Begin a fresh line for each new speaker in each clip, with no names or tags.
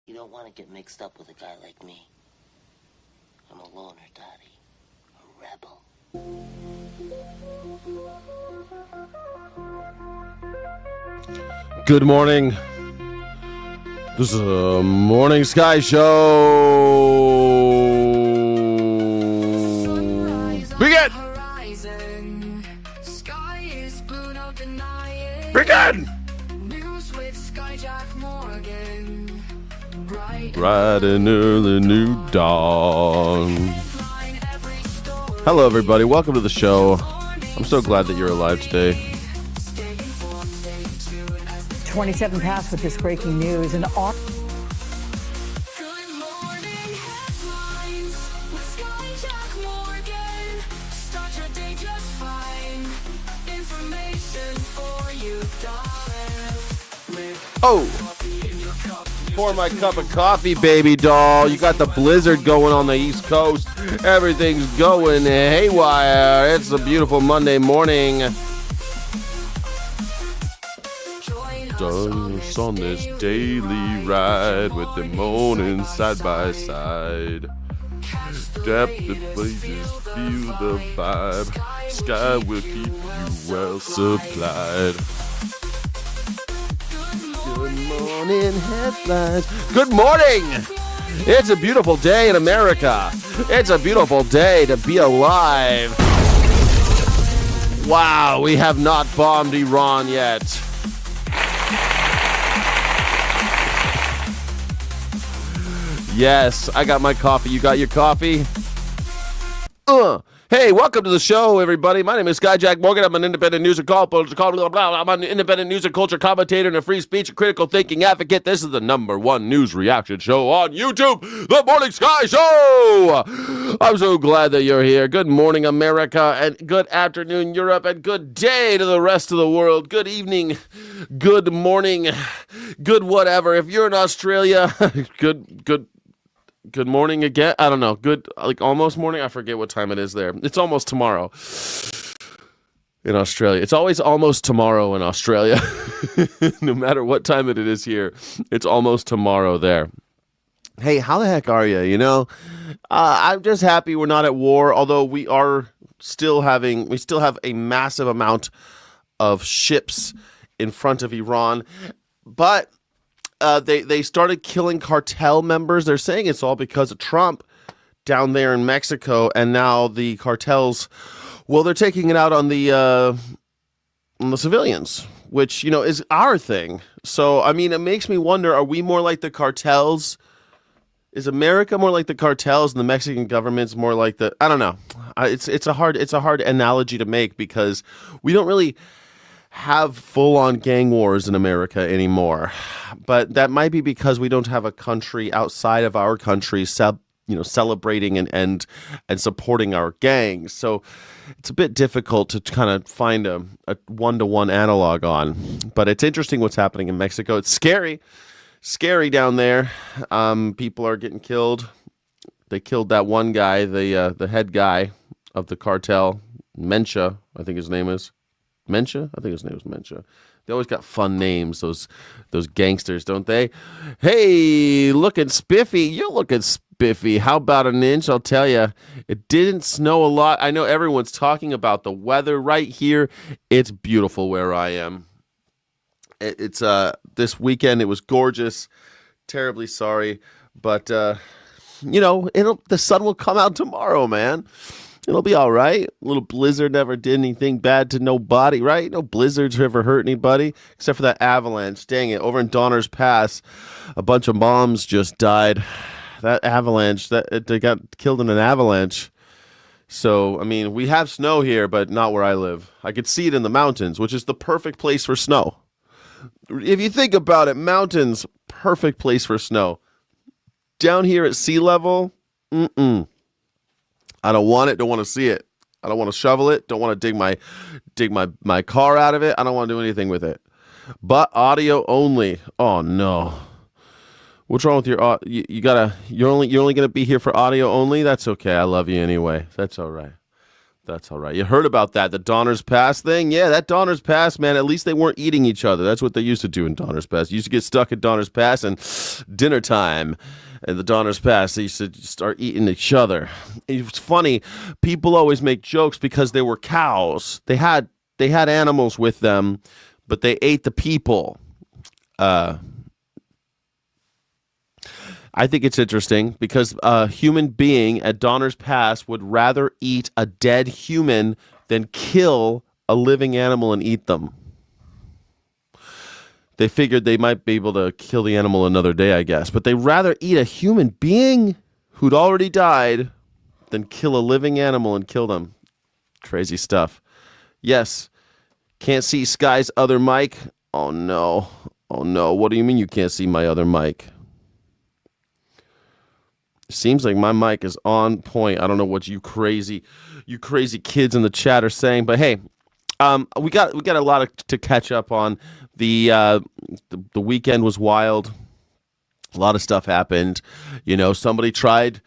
You don't want to get mixed up with a guy like me. I'm a loner, Daddy. A rebel.
Good morning. This is a Morning Sky Show. Begin! Begin! Bright and early new dawn. Hello, everybody. Welcome to the show. I'm so glad that you're alive today.
27 past with this breaking news. An
Oh, pour my cup of coffee, baby doll. You got the blizzard going on the East Coast. Everything's going haywire. It's a beautiful Monday morning. Join us on this daily ride with the morning side by side. Step the places, feel the vibe. Sky will keep you well supplied. Good morning, headlines. Good morning! It's a beautiful day in America. It's a beautiful day to be alive. Wow, we have not bombed Iran yet. Yes, I got my coffee. You got your coffee? Hey, welcome to the show, everybody. My name is Skyjack Morgan. I'm an independent news and culture. I'm an independent news and culture commentator and a free speech and critical thinking advocate. This is the #1 news reaction show on YouTube, The Morning Sky Show. I'm so glad that you're here. Good morning, America, and good afternoon, Europe, and good day to the rest of the world. Good evening, good morning, good whatever. If you're in Australia, good morning again. I don't know. Good, like almost morning. I forget what time it is there. It's almost tomorrow in Australia. It's always almost tomorrow in Australia. No matter what time it is here, it's almost tomorrow there. Hey, how the heck are you? You know, I'm just happy we're not at war, although we still have a massive amount of ships in front of Iran. But they started killing cartel members. They're saying it's all because of Trump down there in Mexico, and now the cartels, well, they're taking it out on the civilians, which, you know, is our thing. So, I mean, it makes me wonder, are we more like the cartels? Is America more like the cartels and the Mexican government's more like the, I don't know. It's a hard analogy to make because we don't really have full-on gang wars in America anymore, but that might be because we don't have a country outside of our country, celebrating and supporting our gangs. So it's a bit difficult to kind of find a one-to-one analog on. But it's interesting what's happening in Mexico. It's scary down there. People are getting killed. They killed that one guy, the head guy of the cartel, Mencha, I think his name is. Mencha? I think his name was Mencha. They always got fun names, those gangsters, don't they? Hey, looking spiffy. You're looking spiffy. How about an inch? I'll tell you, it didn't snow a lot. I know everyone's talking about the weather right here. It's beautiful where I am. It's this weekend. It was gorgeous. Terribly sorry, but the sun will come out tomorrow, man. It'll be all right. A little blizzard never did anything bad to nobody, right? No blizzards ever hurt anybody, except for that avalanche. Dang it. Over in Donner's Pass, a bunch of moms just died. That avalanche, they got killed in an avalanche. So, I mean, we have snow here, but not where I live. I could see it in the mountains, which is the perfect place for snow. If you think about it, mountains, perfect place for snow. Down here at sea level, I don't want it, don't want to see it. I don't want to shovel it, don't want to dig my car out of it. I don't want to do anything with it. But audio only. Oh no. What's wrong with your you're only going to be here for audio only? That's okay. I love you anyway. That's all right. That's all right. You heard about that, the Donner's Pass thing? Yeah, that Donner's Pass, man, at least they weren't eating each other. That's what they used to do in Donner's Pass. You used to get stuck at Donner's Pass and dinner time at the Donner's Pass. They used to start eating each other. It was funny. People always make jokes because they were cows. They had animals with them, but they ate the people. I think it's interesting because a human being at Donner's Pass would rather eat a dead human than kill a living animal and eat them. They figured they might be able to kill the animal another day, I guess. But they'd rather eat a human being who'd already died than kill a living animal and kill them. Crazy stuff. Yes. Can't see Sky's other mic? Oh, no. Oh, no. What do you mean you can't see my other mic? Seems like my mic is on point. I don't know what you crazy kids in the chat are saying, but hey, we got a lot to catch up on. The weekend was wild. A lot of stuff happened. You know, somebody tried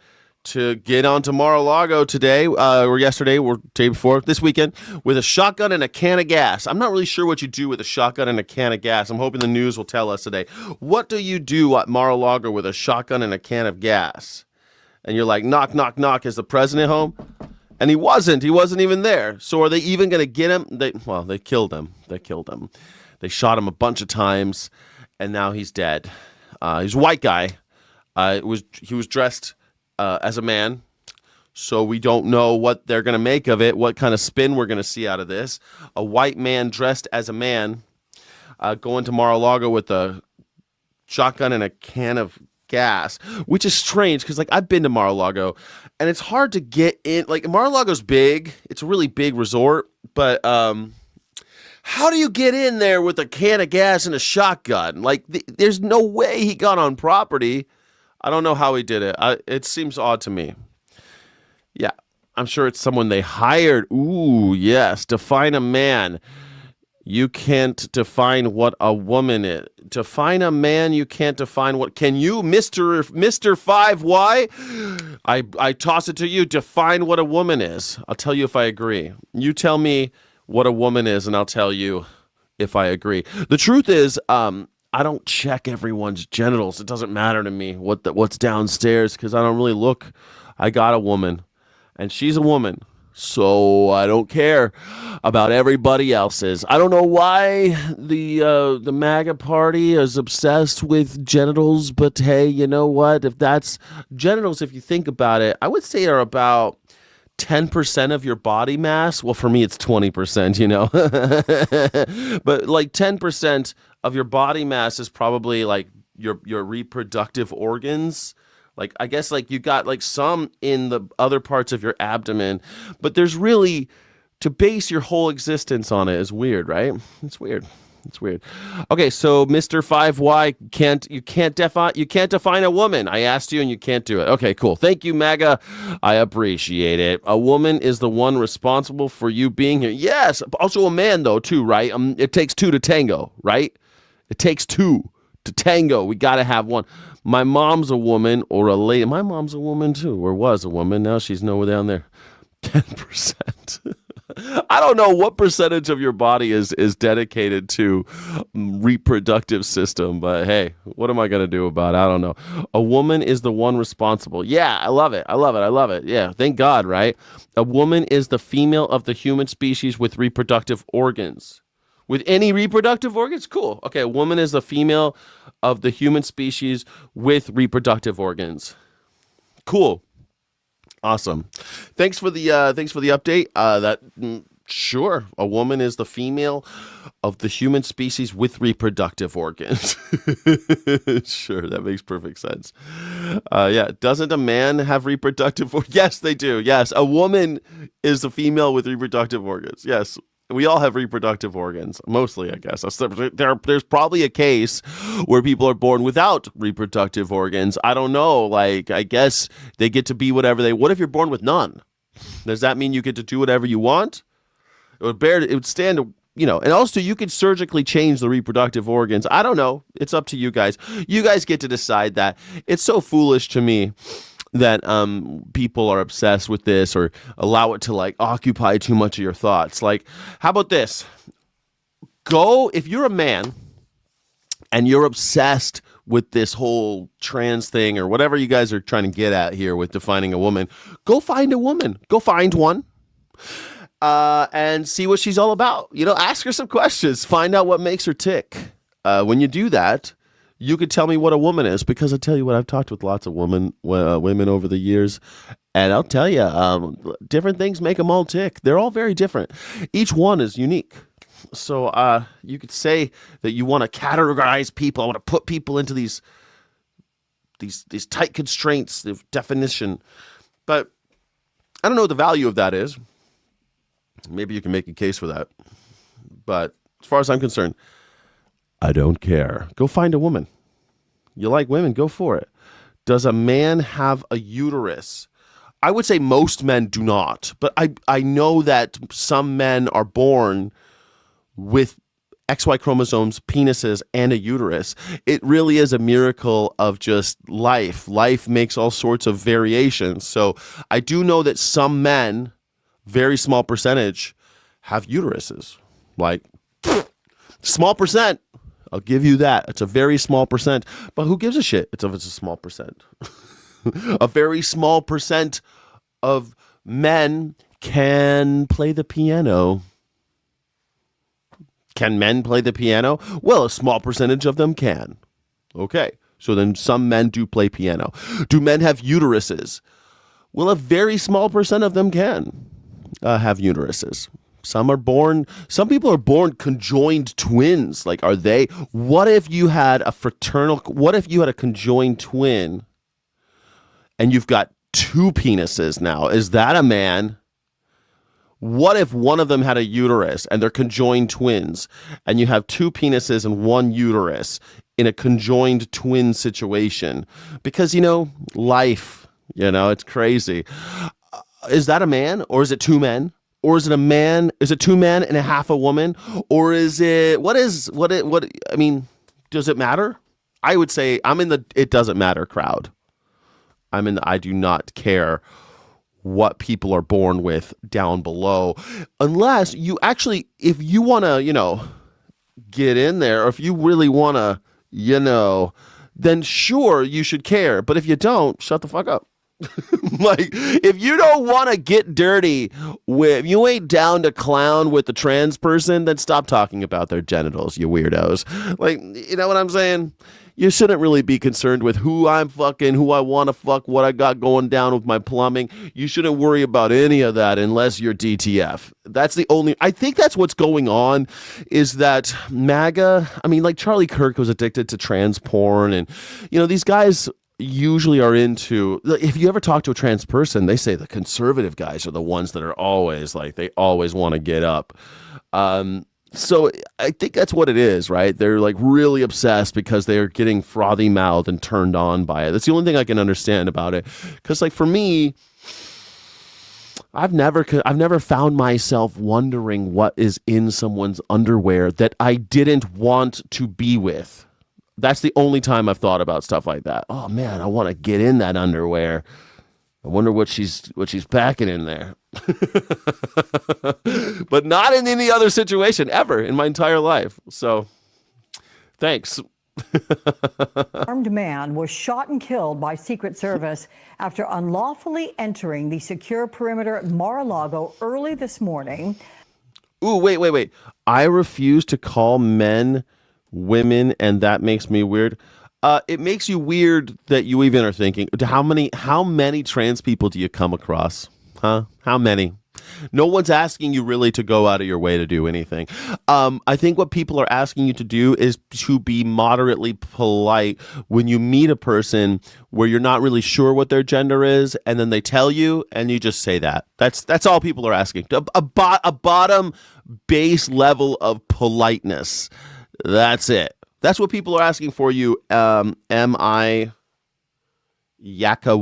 to get onto Mar-a-Lago today, or yesterday, or day before, this weekend, with a shotgun and a can of gas. I'm not really sure what you do with a shotgun and a can of gas. I'm hoping the news will tell us today. What do you do at Mar-a-Lago with a shotgun and a can of gas? And you're like, knock, knock, knock, is the president home? And he wasn't even there. So are they even going to get him? They killed him. They shot him a bunch of times, and now he's dead. He's a white guy. He was dressed as a man, so we don't know what they're going to make of it, what kind of spin we're going to see out of this. A white man dressed as a man going to Mar-a-Lago with a shotgun and a can of gas, which is strange because, like, I've been to Mar-a-Lago, and it's hard to get in. Like, Mar-a-Lago's big. It's a really big resort, but how do you get in there with a can of gas and a shotgun? Like, there's no way he got on property. I don't know how he did it. It seems odd to me. Yeah, I'm sure it's someone they hired. Ooh, yes. Define a man. You can't define what a woman is. Define a man, you can't define what... Can you, Mr. 5Y? I toss it to you. Define what a woman is. I'll tell you if I agree. You tell me what a woman is, and I'll tell you if I agree. The truth is, I don't check everyone's genitals. It doesn't matter to me what's downstairs because I don't really look. I got a woman, and she's a woman. So I don't care about everybody else's. I don't know why the MAGA party is obsessed with genitals, but hey, you know what? If that's genitals, if you think about it, I would say are about 10% of your body mass. Well, for me, it's 20%, you know, but like 10% of your body mass is probably like your reproductive organs. Like, I guess, like, you got, like, some in the other parts of your abdomen, but there's really, to base your whole existence on it is weird, right? It's weird. Okay, so Mr. 5Y, you can't define a woman. I asked you and you can't do it. Okay, cool. Thank you, MAGA. I appreciate it. A woman is the one responsible for you being here. Yes, also a man, though, too, right? It takes two to tango, right? It takes two to tango. We got to have one. My mom's a woman or a lady. My mom's a woman too, or was a woman. Now she's nowhere down there. 10%. I don't know what percentage of your body is dedicated to reproductive system, but hey, what am I going to do about it? I don't know. A woman is the one responsible. Yeah, I love it. Yeah, thank God, right? A woman is the female of the human species with reproductive organs. With any reproductive organs? Cool. Okay, a woman is the female of the human species with reproductive organs. Cool. Awesome. Thanks for the update. Sure, a woman is the female of the human species with reproductive organs. Sure, that makes perfect sense. Yeah, doesn't a man have reproductive organs? Yes, they do. Yes, a woman is the female with reproductive organs. Yes. We all have reproductive organs, mostly, I guess. There's probably a case where people are born without reproductive organs. I don't know. Like, I guess they get to be whatever they... What if you're born with none? Does that mean you get to do whatever you want? It would stand, you know, and also you could surgically change the reproductive organs. I don't know. It's up to you guys. You guys get to decide that. It's so foolish to me that people are obsessed with this or allow it to like occupy too much of your thoughts. Like, how about this? If you're a man and you're obsessed with this whole trans thing or whatever you guys are trying to get at here with defining a woman, go find a woman. Go find one. And see what she's all about. Ask her some questions. Find out what makes her tick. When you do that, you could tell me what a woman is, because I tell you what, I've talked with lots of women over the years, and I'll tell you, different things make them all tick. They're all very different. Each one is unique. So you could say that you want to categorize people. I want to put people into these tight constraints of definition, but I don't know what the value of that is. Maybe you can make a case for that. But as far as I'm concerned, I don't care. Go find a woman. You like women, go for it. Does a man have a uterus? I would say most men do not. But I know that some men are born with XY chromosomes, penises, and a uterus. It really is a miracle of just life. Life makes all sorts of variations. So I do know that some men, very small percentage, have uteruses. Like, small percent. I'll give you that. It's a very small percent. But who gives a shit? It's a small percent. A very small percent of men can play the piano. Can men play the piano? Well, a small percentage of them can. Okay. So then some men do play piano. Do men have uteruses? Well, a very small percent of them can have uteruses. Some people are born conjoined twins. Like, what if you had a conjoined twin and you've got two penises now? Is that a man? What if one of them had a uterus and they're conjoined twins and you have two penises and one uterus in a conjoined twin situation? Because, life, it's crazy. Is that a man, or is it two men? Or is it a man? Is it two men and a half a woman? Or is it, I mean, does it matter? I would say I'm in the it doesn't matter crowd. I do not care what people are born with down below. Unless you actually, if you want to, get in there, or if you really want to, then sure, you should care. But if you don't, shut the fuck up. Like, if you don't want to get dirty if you ain't down to clown with the trans person, then stop talking about their genitals, you weirdos. Like, you know what I'm saying? You shouldn't really be concerned with who I'm fucking, who I want to fuck, what I got going down with my plumbing. You shouldn't worry about any of that unless you're DTF. I think that's what's going on, is that MAGA, like Charlie Kirk was addicted to trans porn, and, these guys usually are into, if you ever talk to a trans person, they say the conservative guys are the ones that are always like, they always want to get up. So I think that's what it is, right? They're like really obsessed because they're getting frothy mouthed and turned on by it. That's the only thing I can understand about it. Because like for me, I've never found myself wondering what is in someone's underwear that I didn't want to be with. That's the only time I've thought about stuff like that. Oh man, I want to get in that underwear. I wonder what she's packing in there. But not in any other situation ever in my entire life. So, thanks.
Armed man was shot and killed by Secret Service after unlawfully entering the secure perimeter at Mar-a-Lago early this morning.
Ooh, wait. I refuse to call men women, and that makes me weird. It makes you weird that you even are thinking. How many trans people do you come across? Huh? How many? No one's asking you really to go out of your way to do anything. I think what people are asking you to do is to be moderately polite when you meet a person where you're not really sure what their gender is, and then they tell you, and you just say that. That's all people are asking. A bottom base level of politeness. That's it. That's what people are asking for you. Am I Mayaka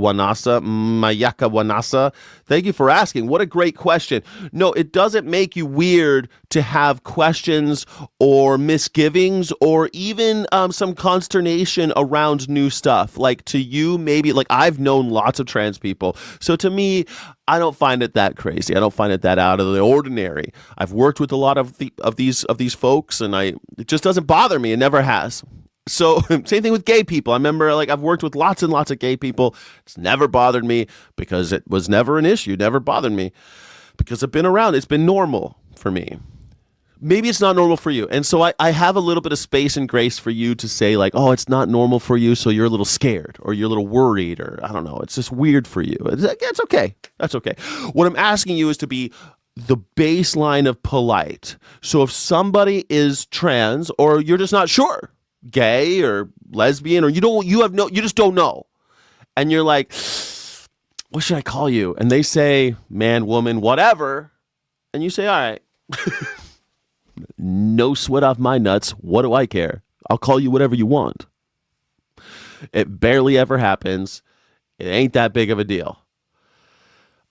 Wanasa. Thank you for asking. What a great question. No, it doesn't make you weird to have questions or misgivings or even some consternation around new stuff. Like to you, maybe like I've known lots of trans people. So to me, I don't find it that crazy. I don't find it that out of the ordinary. I've worked with a lot of these folks, and it just doesn't bother me. It never has. So same thing with gay people. I remember like I've worked with lots and lots of gay people. It's never bothered me because it was never an issue. Never bothered me because I've been around. It's been normal for me. Maybe it's not normal for you. And so I have a little bit of space and grace for you to say like, oh, it's not normal for you. So you're a little scared or you're a little worried or I don't know. It's just weird for you. It's okay. That's okay. What I'm asking you is to be the baseline of polite. So if somebody is trans or you're just not sure, gay or lesbian, or you just don't know, and you're like, what should I call you? And they say man, woman, whatever, and you say, all right, no sweat off my nuts, what do I care? I'll call you whatever you want. It barely ever happens. It ain't that big of a deal.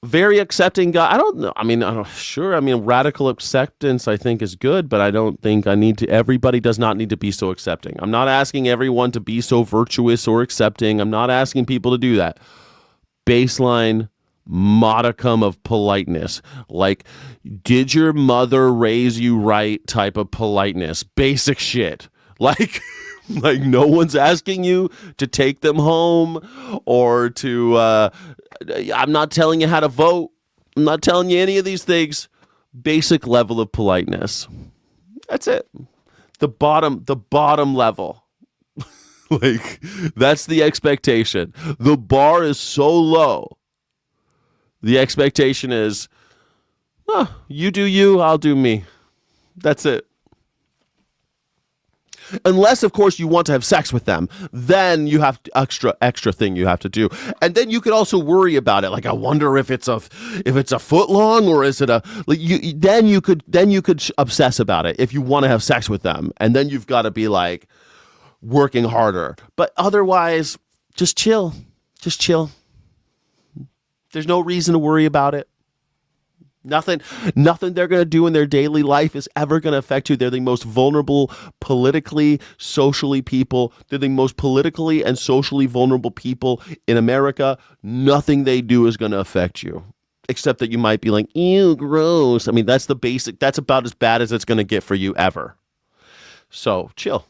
Very accepting guy. I don't know. I mean, radical acceptance I think is good, but I don't think everybody does not need to be so accepting. I'm not asking everyone to be so virtuous or accepting. I'm not asking people to do that. Baseline modicum of politeness. Like, did your mother raise you right type of politeness? Basic shit. Like, like no one's asking you to take them home or to, I'm not telling you how to vote. I'm not telling you any of these things. Basic level of politeness. That's it. The bottom level. Like, that's the expectation. The bar is so low. The expectation is, you do you, I'll do me. That's it. Unless, of course, you want to have sex with them, then you have extra thing you have to do, and then you could also worry about it. Like, I wonder if it's a foot long or is it a like you? Then you could obsess about it if you want to have sex with them, and then you've got to be like working harder. But otherwise, just chill. There's no reason to worry about it. Nothing they're going to do in their daily life is ever going to affect you. They're the most vulnerable politically, socially people. They're the most politically and socially vulnerable people in America. Nothing they do is going to affect you, except that you might be like, ew, gross. I mean, that's the basic. That's about as bad as it's going to get for you ever. So chill.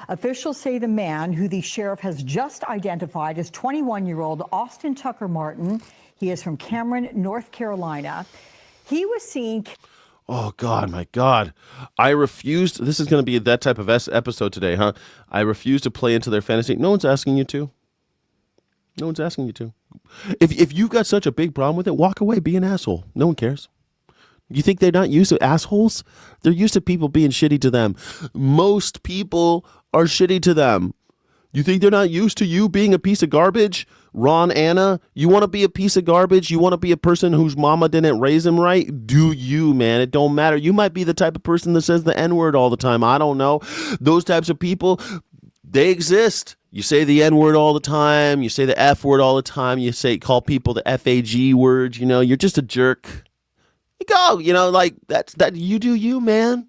Officials say the man, who the sheriff has just identified as 21-year-old Austin Tucker Martin, he is from Cameron, North Carolina. He was seen.
Oh, God, my God. I refused. This is going to be that type of episode today, huh? I refuse to play into their fantasy. No one's asking you to. No one's asking you to. If you've got such a big problem with it, walk away, be an asshole. No one cares. You think they're not used to assholes? They're used to people being shitty to them. Most people are shitty to them. You think they're not used to you being a piece of garbage? Ron, Anna, you want to be a piece of garbage? You want to be a person whose mama didn't raise him right? Do you, man? It don't matter. You might be the type of person that says the N-word all the time. I don't know. Those types of people, they exist. You say the N-word all the time. You say the F-word all the time. Call people the F-A-G word. You know, you're just a jerk. You go, like that. You do you, man.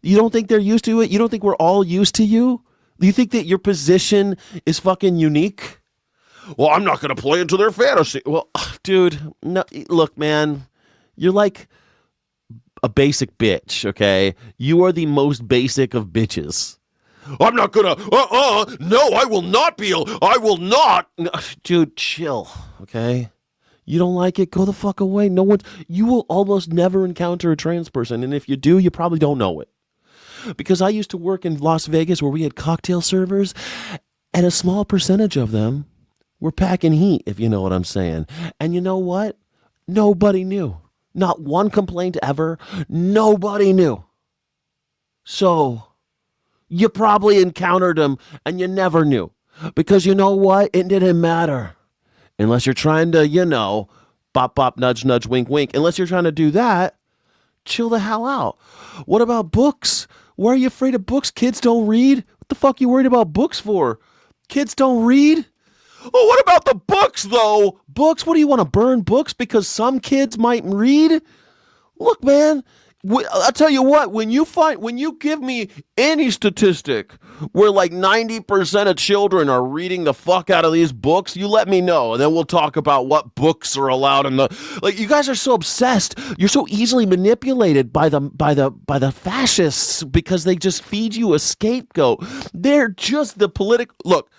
You don't think they're used to it? You don't think we're all used to you? Do you think that your position is fucking unique? Well, I'm not going to play into their fantasy. Well, dude, no, look, man, you're like a basic bitch, okay? You are the most basic of bitches. I'm not going to, no, I will not. Dude, chill, okay? You don't like it? Go the fuck away. You will almost never encounter a trans person. And if you do, you probably don't know it. Because I used to work in Las Vegas where we had cocktail servers, and a small percentage of them were packing heat, if you know what I'm saying. And you know what? Nobody knew. Not one complaint ever. Nobody knew. So you probably encountered them and you never knew. Because you know what? It didn't matter. Unless you're trying to, bop, bop, nudge, nudge, wink, wink. Unless you're trying to do that, chill the hell out. What about books? Why are you afraid of books? Kids don't read. What the fuck are you worried about books for? Kids don't read? Oh, what about the books, though? Books? What do you want to burn books because some kids might read? Look, man, I'll tell you what, when you give me any statistic where like 90% of children are reading the fuck out of these books, you let me know, and then we'll talk about what books are allowed in the, like, you guys are so obsessed. You're so easily manipulated by the fascists because they just feed you a scapegoat. They're just the look,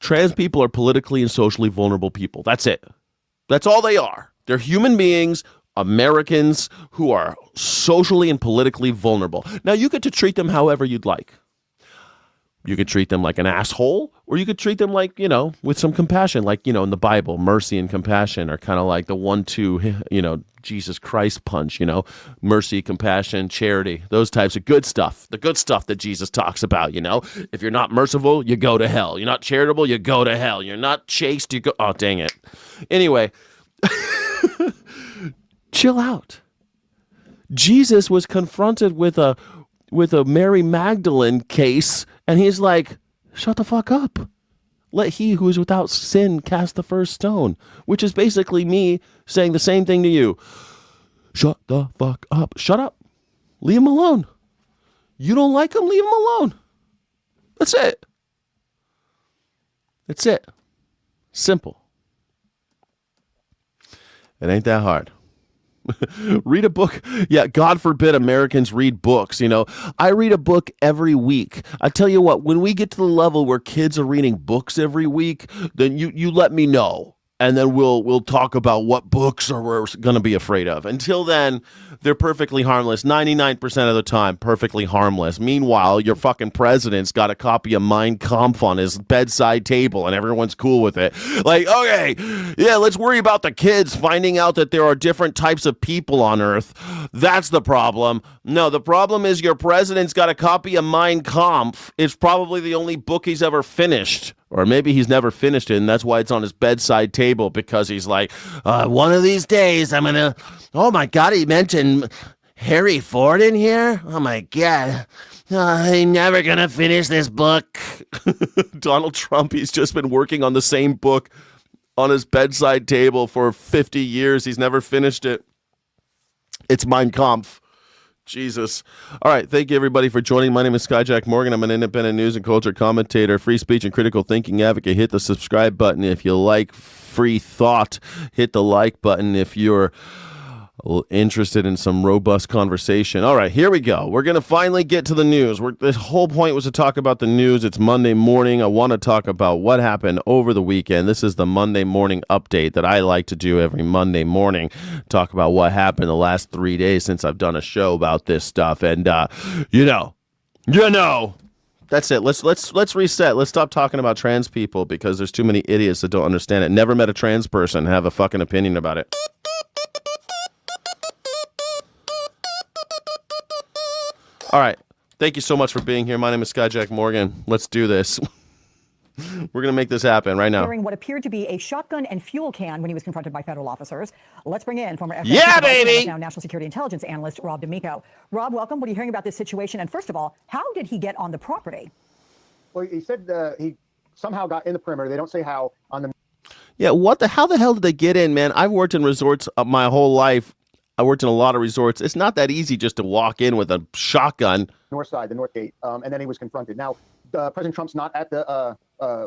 trans people are politically and socially vulnerable people. That's it. That's all they are. They're human beings, Americans who are socially and politically vulnerable. Now, you get to treat them however you'd like. You could treat them like an asshole, or you could treat them like, with some compassion, like, in the Bible, mercy and compassion are kind of like the 1-2, Jesus Christ punch, mercy, compassion, charity, those types of good stuff, the good stuff that Jesus talks about, If you're not merciful, you go to hell. You're not charitable, you go to hell. You're not chaste, you go, oh, dang it. Anyway, chill out. Jesus was confronted with a Mary Magdalene case, and he's like, shut the fuck up. Let he who is without sin cast the first stone, which is basically me saying the same thing to you. Shut the fuck up. Shut up. Leave him alone. You don't like him? Leave him alone. That's it. That's it. Simple. It ain't that hard. Read a book. Yeah, God forbid Americans read books. I read a book every week. I tell you what, when we get to the level where kids are reading books every week, then you let me know. And then we'll talk about what books are we're going to be afraid of. Until then, they're perfectly harmless. 99% of the time, perfectly harmless. Meanwhile, your fucking president's got a copy of Mein Kampf on his bedside table, and everyone's cool with it. Like, okay, yeah, let's worry about the kids finding out that there are different types of people on Earth. That's the problem. No, the problem is your president's got a copy of Mein Kampf. It's probably the only book he's ever finished. Or maybe he's never finished it, and that's why it's on his bedside table, because he's like, one of these days I'm going to, oh my God, he mentioned Harry Ford in here? Oh my God, I'm never going to finish this book. Donald Trump, he's just been working on the same book on his bedside table for 50 years. He's never finished it. It's Mein Kampf. Jesus. All right. Thank you, everybody, for joining. My name is Skyjack Morgan. I'm an independent news and culture commentator, free speech and critical thinking advocate. Hit the subscribe button if you like free thought. Hit the like button if you're interested in some robust conversation. All right, here we go. We're going to finally get to the news. The whole point was to talk about the news. It's Monday morning. I want to talk about what happened over the weekend. This is the Monday morning update that I like to do every Monday morning. Talk about what happened the last 3 days since I've done a show about this stuff. And, that's it. Let's reset. Let's stop talking about trans people because there's too many idiots that don't understand it. Never met a trans person and have a fucking opinion about it. All right. Thank you so much for being here. My name is Skyjack Morgan. Let's do this. We're going to make this happen right now.
During what appeared to be a shotgun and fuel can when he was confronted by federal officers. Let's bring in former FBI now National Security Intelligence analyst Rob D'Amico. Rob, welcome. What are you hearing about this situation? And first of all, how did he get on the property?
Well, he said he somehow got in the perimeter. They don't say how on the.
Yeah, how the hell did they get in, man? I've worked in resorts my whole life. I worked in a lot of resorts. It's not that easy just to walk in with a shotgun.
North side, the north gate, and then he was confronted. Now, President Trump's not at the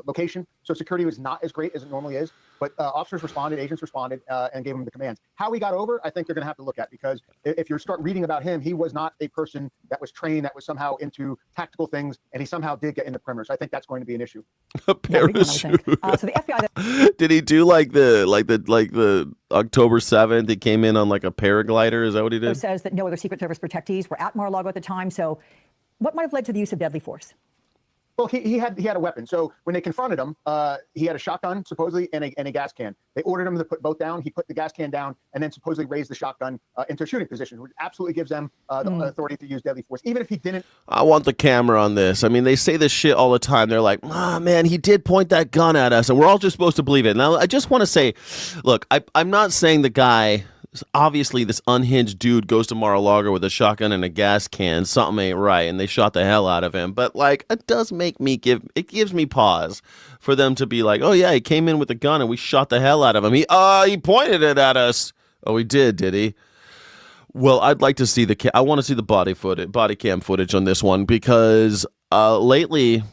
location, so security was not as great as it normally is. But officers responded, agents responded, and gave him the commands. How he got over, I think they're going to have to look at, because if you start reading about him, he was not a person that was trained, that was somehow into tactical things, and he somehow did get in the perimeter. So I think that's going to be an issue.
A parachute.
So the FBI.
Did he do like the October 7th? He came in on like a paraglider. Is that what he did?
Says that no other Secret Service protectees were at Mar-a-Lago at the time. So, what might have led to the use of deadly force?
Well, he had a weapon. So when they confronted him, he had a shotgun supposedly and a gas can. They ordered him to put both down. He put the gas can down and then supposedly raised the shotgun into a shooting position, which absolutely gives them the authority to use deadly force, even if he didn't.
I want the camera on this. I mean, they say this shit all the time. They're like, man, he did point that gun at us, and we're all just supposed to believe it. Now, I just want to say, look, I'm not saying the guy obviously this unhinged dude goes to Mar-a-Lago with a shotgun and a gas can. Something ain't right, and they shot the hell out of him. But like, it gives me pause for them to be like, oh yeah, he came in with a gun and we shot the hell out of him. He pointed it at us. Oh, he did he? Well, I'd like to see I want to see the body cam footage on this one, because lately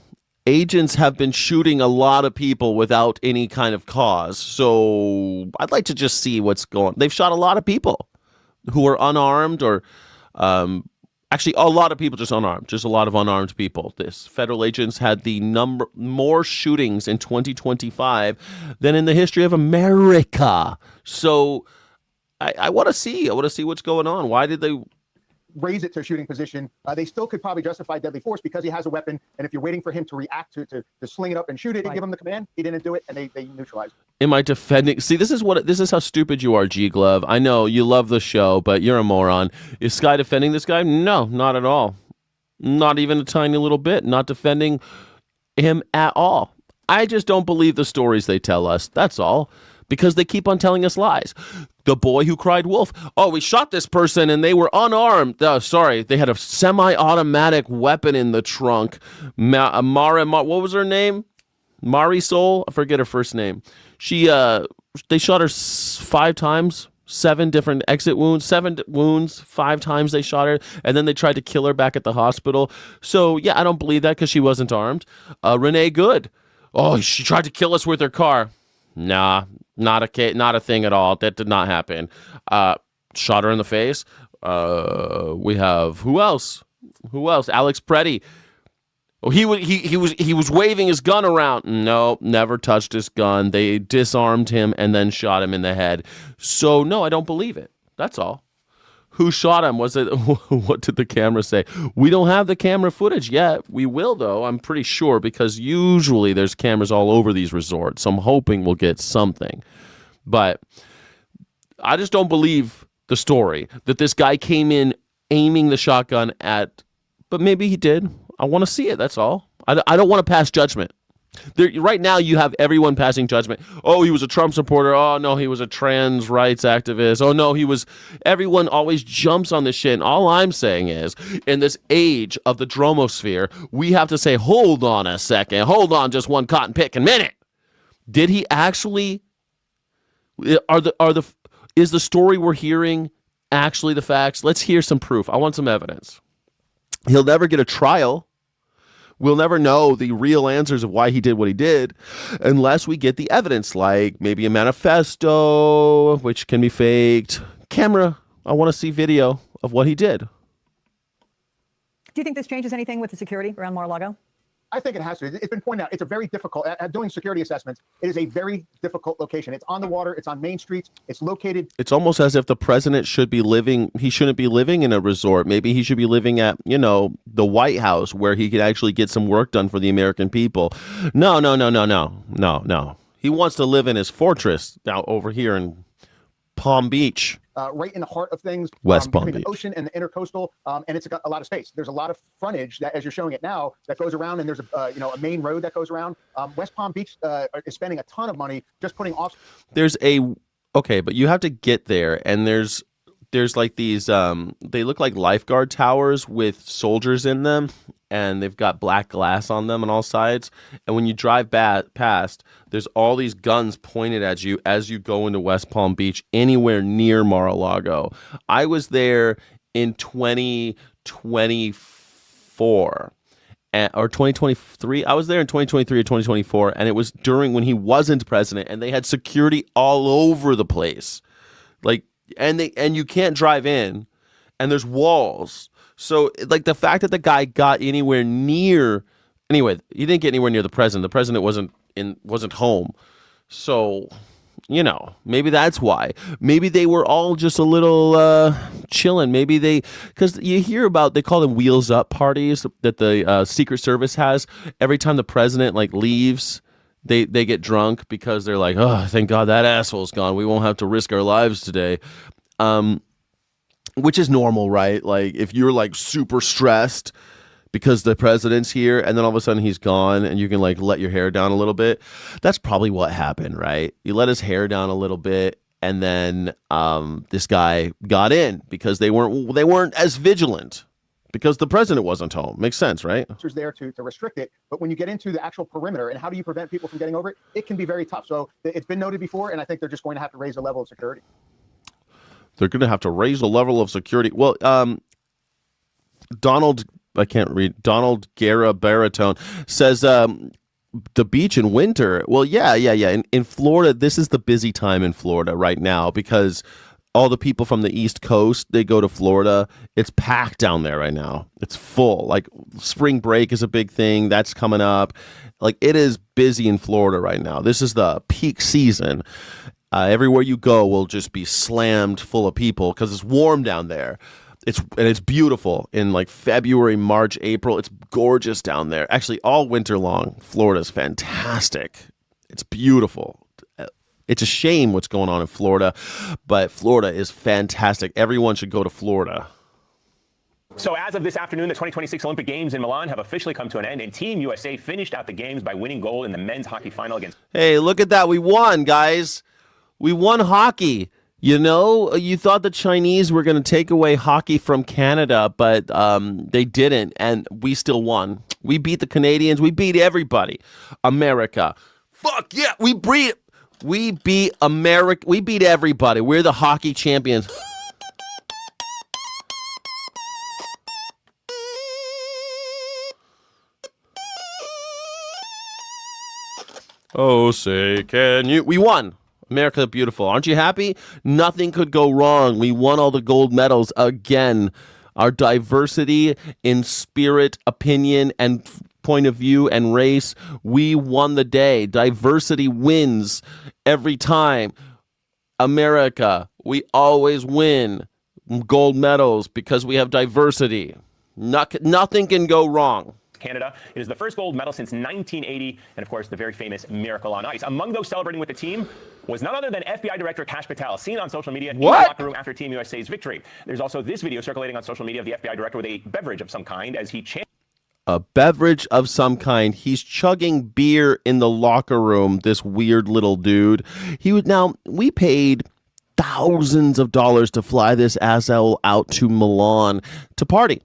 agents have been shooting a lot of people without any kind of cause. So I'd like to just see what's going on. They've shot a lot of people who are unarmed, or actually a lot of people just unarmed, just a lot of unarmed people. This federal agents had more shootings in 2025 than in the history of America. So I want to see what's going on. Why did they
raise it to a shooting position? They still could probably justify deadly force because he has a weapon. And if you're waiting for him to react to sling it up and shoot it, you give him the command. He didn't do it, and they neutralized it.
Am I defending? See, this is how stupid you are, G Glove. I know you love the show, but you're a moron. Is Sky defending this guy? No, not at all. Not even a tiny little bit. Not defending him at all. I just don't believe the stories they tell us. That's all. Because they keep on telling us lies. The boy who cried wolf. Oh, we shot this person and they were unarmed. Oh, sorry, they had a semi-automatic weapon in the trunk. What was her name? Marisol? I forget her first name. They shot her 5 times. 7 different exit wounds, 7 wounds, 5 times they shot her, and then they tried to kill her back at the hospital. So, yeah, I don't believe that because she wasn't armed. Renee Good. Oh, she tried to kill us with her car. Nah, not a thing at all. That did not happen. Shot her in the face. We have who else? Alex Preddy. Oh, he was waving his gun around. No, never touched his gun. They disarmed him and then shot him in the head. So no, I don't believe it. That's all. Who shot him? Was it? What did the camera say? We don't have the camera footage yet. We will, though, I'm pretty sure, because usually there's cameras all over these resorts. So I'm hoping we'll get something. But I just don't believe the story that this guy came in aiming the shotgun at, but maybe he did. I want to see it. That's all. I don't want to pass judgment. Right now, you have everyone passing judgment. Oh, he was a Trump supporter. Oh, no, he was a trans rights activist. Oh, no, everyone always jumps on this shit. And all I'm saying is, in this age of the dromosphere, we have to say, hold on a second. Hold on just one cotton picking minute. Did he actually, is the story we're hearing actually the facts? Let's hear some proof. I want some evidence. He'll never get a trial. We'll never know the real answers of why he did what he did unless we get the evidence, like maybe a manifesto, which can be faked. Camera, I want to see video of what he did.
Do you think this changes anything with the security around Mar-a-Lago?
I think it has to. It's been pointed out. It's a very difficult, at doing security assessments, it is a very difficult location. It's on the water. It's on main streets. It's located.
It's almost as if the president he shouldn't be living in a resort. Maybe he should be living at, the White House, where he could actually get some work done for the American people. No. He wants to live in his fortress out over here in Palm Beach.
Right in the heart of things,
West Palm
between
Beach.
the ocean and the intercoastal, and it's got a lot of space. There's a lot of frontage that, as you're showing it now, that goes around, and there's a main road that goes around. West Palm Beach is spending a ton of money just putting off.
But you have to get there, and there's like these they look like lifeguard towers with soldiers in them, and they've got black glass on them on all sides. And when you drive past, there's all these guns pointed at you as you go into West Palm Beach, anywhere near Mar-a-Lago. I was there in 2024 or 2023. I was there in 2023 or 2024, and it was during when he wasn't president, and they had security all over the place. And you can't drive in, and there's walls. So, the fact that the guy got anywhere near, anyway, he didn't get anywhere near the president. The president wasn't home. So, maybe that's why. Maybe they were all just a little chilling. Maybe because you hear about, they call them wheels up parties that the Secret Service has. Every time the president leaves, they get drunk because they're like, oh, thank God that asshole's gone. We won't have to risk our lives today. Which is normal, right? If you're super stressed because the president's here and then all of a sudden he's gone and you can let your hair down a little bit. That's probably what happened, right? You let his hair down a little bit and then this guy got in because they weren't as vigilant because the president wasn't home. Makes sense, right?
Officers there to restrict it, but when you get into the actual perimeter and how do you prevent people from getting over it, it can be very tough. So it's been noted before, and I think they're just going to have to raise the level of security.
They're going to have to raise the level of security. Well, Donald Guerra Baritone says the beach in winter. Well, yeah. In Florida, this is the busy time in Florida right now because all the people from the East Coast, they go to Florida. It's packed down there right now. It's full. Like spring break is a big thing. That's coming up. Like it is busy in Florida right now. This is the peak season. Everywhere you go will just be slammed full of people because it's warm down there. It's beautiful in like February, March, April. It's gorgeous down there. Actually, all winter long, Florida's fantastic. It's beautiful. It's a shame what's going on in Florida, but Florida is fantastic. Everyone should go to Florida.
So as of this afternoon, the 2026 Olympic Games in Milan have officially come to an end, and Team USA finished out the games by winning gold in the men's hockey final against...
Hey, look at that. We won, guys. We won hockey. You know, you thought the Chinese were going to take away hockey from Canada, but they didn't, and we still won. We beat the Canadians. We beat everybody. America. Fuck yeah, we beat America. We beat everybody. We're the hockey champions. Oh, say, can you? We won. America the Beautiful. Aren't you happy? Nothing could go wrong. We won all the gold medals again. Our diversity in spirit, opinion, and point of view and race, we won the day. Diversity wins every time. America, we always win gold medals because we have diversity. Nothing can go wrong.
Canada. It is the first gold medal since 1980, and of course, the very famous Miracle on Ice. Among those celebrating with the team was none other than FBI Director Kash Patel, seen on social media in the locker room after Team USA's victory. There's also this video circulating on social media of the FBI Director with a beverage of some kind as he
a beverage of some kind. He's chugging beer in the locker room, this weird little dude. Now, we paid thousands of dollars to fly this asshole out to Milan to party.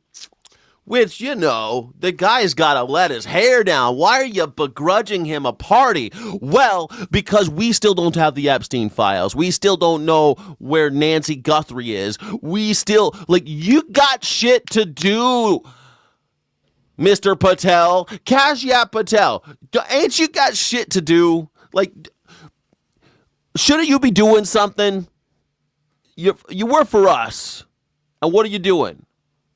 Which, you know, the guy's got to let his hair down. Why are you begrudging him a party? Well, because we still don't have the Epstein files. We still don't know where Nancy Guthrie is. We still, you got shit to do, Mr. Patel. Kashyap Patel. Ain't you got shit to do? Shouldn't you be doing something? You work for us. And what are you doing?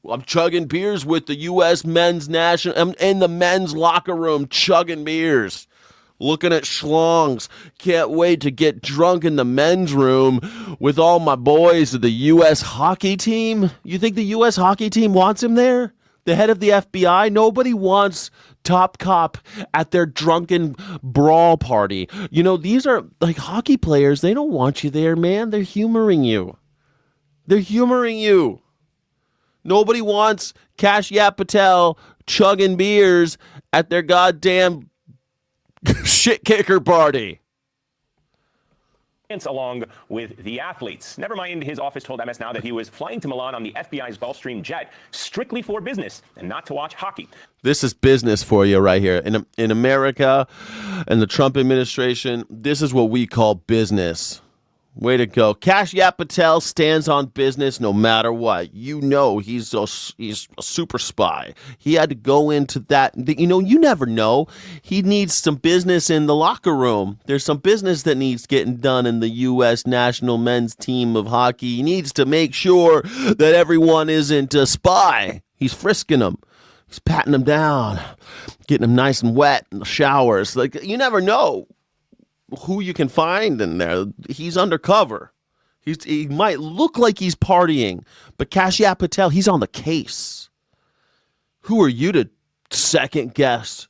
Well, I'm chugging beers with the U.S. men's national. I'm in the men's locker room chugging beers, looking at schlongs. Can't wait to get drunk in the men's room with all my boys of the U.S. hockey team. You think the U.S. hockey team wants him there? The head of the FBI? Nobody wants Top Cop at their drunken brawl party. You know, these are hockey players. They don't want you there, man. They're humoring you. Nobody wants Kashyap Patel chugging beers at their goddamn shit kicker party.
Along with the athletes. Never mind, his office told MS Now that he was flying to Milan on the FBI's Gulfstream jet strictly for business and not to watch hockey.
This is business for you right here. In America and the Trump administration, this is what we call business. Way to go. Kashyap Patel stands on business no matter what. You know he's a super spy. He had to go into that. You know, you never know. He needs some business in the locker room. There's some business that needs getting done in the U.S. national men's team of hockey. He needs to make sure that everyone isn't a spy. He's frisking them. He's patting them down, getting them nice and wet in the showers. You never know who you can find in there. He's undercover. He might look like he's partying, but Kashyap Patel, he's on the case. Who are you to second guess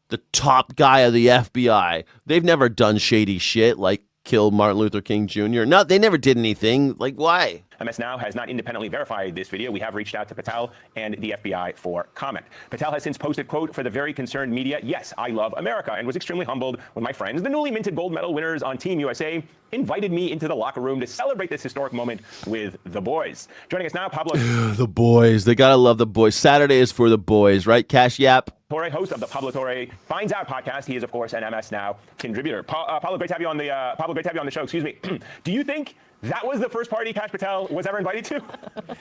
the top guy of the FBI? They've never done shady shit like kill Martin Luther King Jr.? No, they never did anything. Like, why?
MS Now has not independently verified this video. We have reached out to Patel and the FBI for comment. Patel has since posted, quote, for the very concerned media, yes, I love America, and was extremely humbled when my friends, the newly minted gold medal winners on Team USA, invited me into the locker room to celebrate this historic moment with the boys. Joining us now, Pablo.
The boys. They gotta love the boys. Saturday is for the boys, right? Cash Yap.
Torre, host of the Pablo Torre Finds Out podcast. He is, of course, an MS Now contributor. Pablo, great to have you on the show. Excuse me. Do you think that was the first party Kash Patel was ever invited to?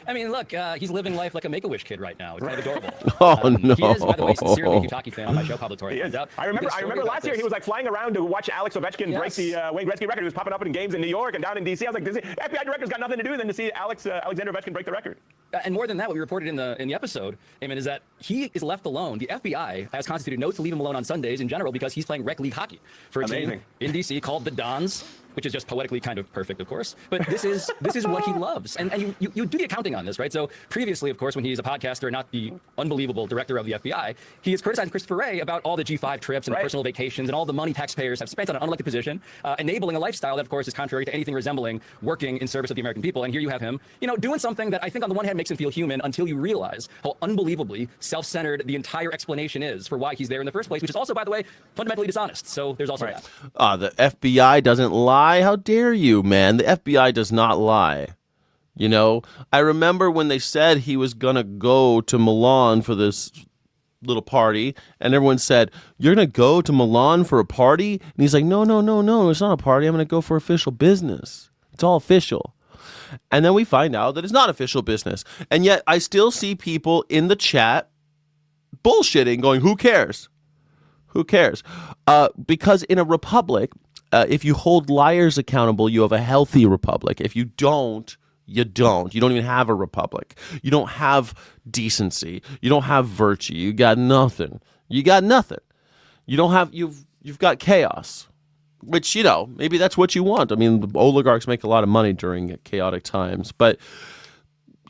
I mean, look, he's living life like a Make-A-Wish kid right now. It's kind of adorable.
Oh, no.
He is, by the way, sincerely a huge hockey fan on my show, Pablo Torre.
I remember last year he was like flying around to watch Alex Ovechkin break the Wayne Gretzky record. He was popping up in games in New York and down in D.C. I was like, this FBI director's got nothing to do than to see Alexander Ovechkin break the record.
And more than that, what we reported in the episode, Eamon, is that he is left alone. The FBI has constituted notes to leave him alone on Sundays in general because he's playing rec league hockey for a team in D.C. called the Dons, which is just poetically kind of perfect, of course. But this is what he loves. And you do the accounting on this, right? So previously, of course, when he's a podcaster, not the unbelievable director of the FBI, he has criticized Christopher Wray about all the G5 trips and personal vacations and all the money taxpayers have spent on an unelected position, enabling a lifestyle that, of course, is contrary to anything resembling working in service of the American people. And here you have him, doing something that I think on the one hand makes him feel human until you realize how unbelievably self-centered the entire explanation is for why he's there in the first place, which is also, by the way, fundamentally dishonest. So there's also that.
The FBI doesn't lie. How dare you, man? The FBI does not lie. I remember when they said he was going to go to Milan for this little party, and everyone said, you're going to go to Milan for a party? And he's like, no, it's not a party. I'm going to go for official business. It's all official. And then we find out that it's not official business. And yet I still see people in the chat bullshitting, going, who cares? Who cares? Because in a republic, if you hold liars accountable, you have a healthy republic. If you don't, you don't. You don't even have a republic. You don't have decency. You don't have virtue. You got nothing. You got nothing. You don't have. You've got chaos, which maybe that's what you want. I mean, the oligarchs make a lot of money during chaotic times, but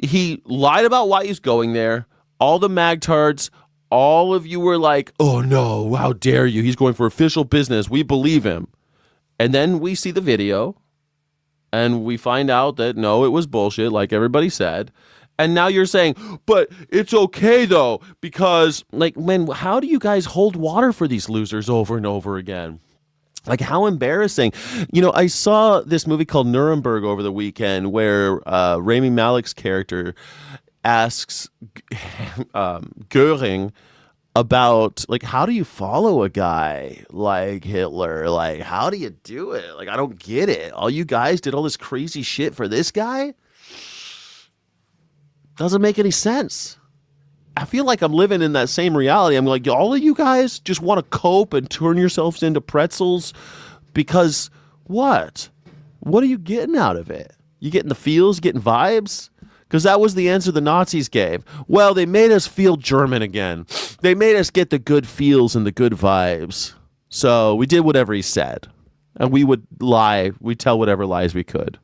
he lied about why he's going there. All the magtards. All of you were like, oh no, how dare you? He's going for official business. We believe him. And then we see the video and we find out that no, it was bullshit, like everybody said. And now you're saying, but it's okay though, because man, how do you guys hold water for these losers over and over again? Like, how embarrassing. I saw this movie called Nuremberg over the weekend where Rami Malek's character asks Goering about, how do you follow a guy like Hitler? How do you do it? I don't get it. All you guys did all this crazy shit for this guy? Doesn't make any sense. I feel like I'm living in that same reality. I'm like, all of you guys just want to cope and turn yourselves into pretzels because what? What are you getting out of it? You getting the feels, getting vibes? Because that was the answer the Nazis gave. Well, they made us feel German again. They made us get the good feels and the good vibes. So we did whatever he said. And we would lie. We'd tell whatever lies we could.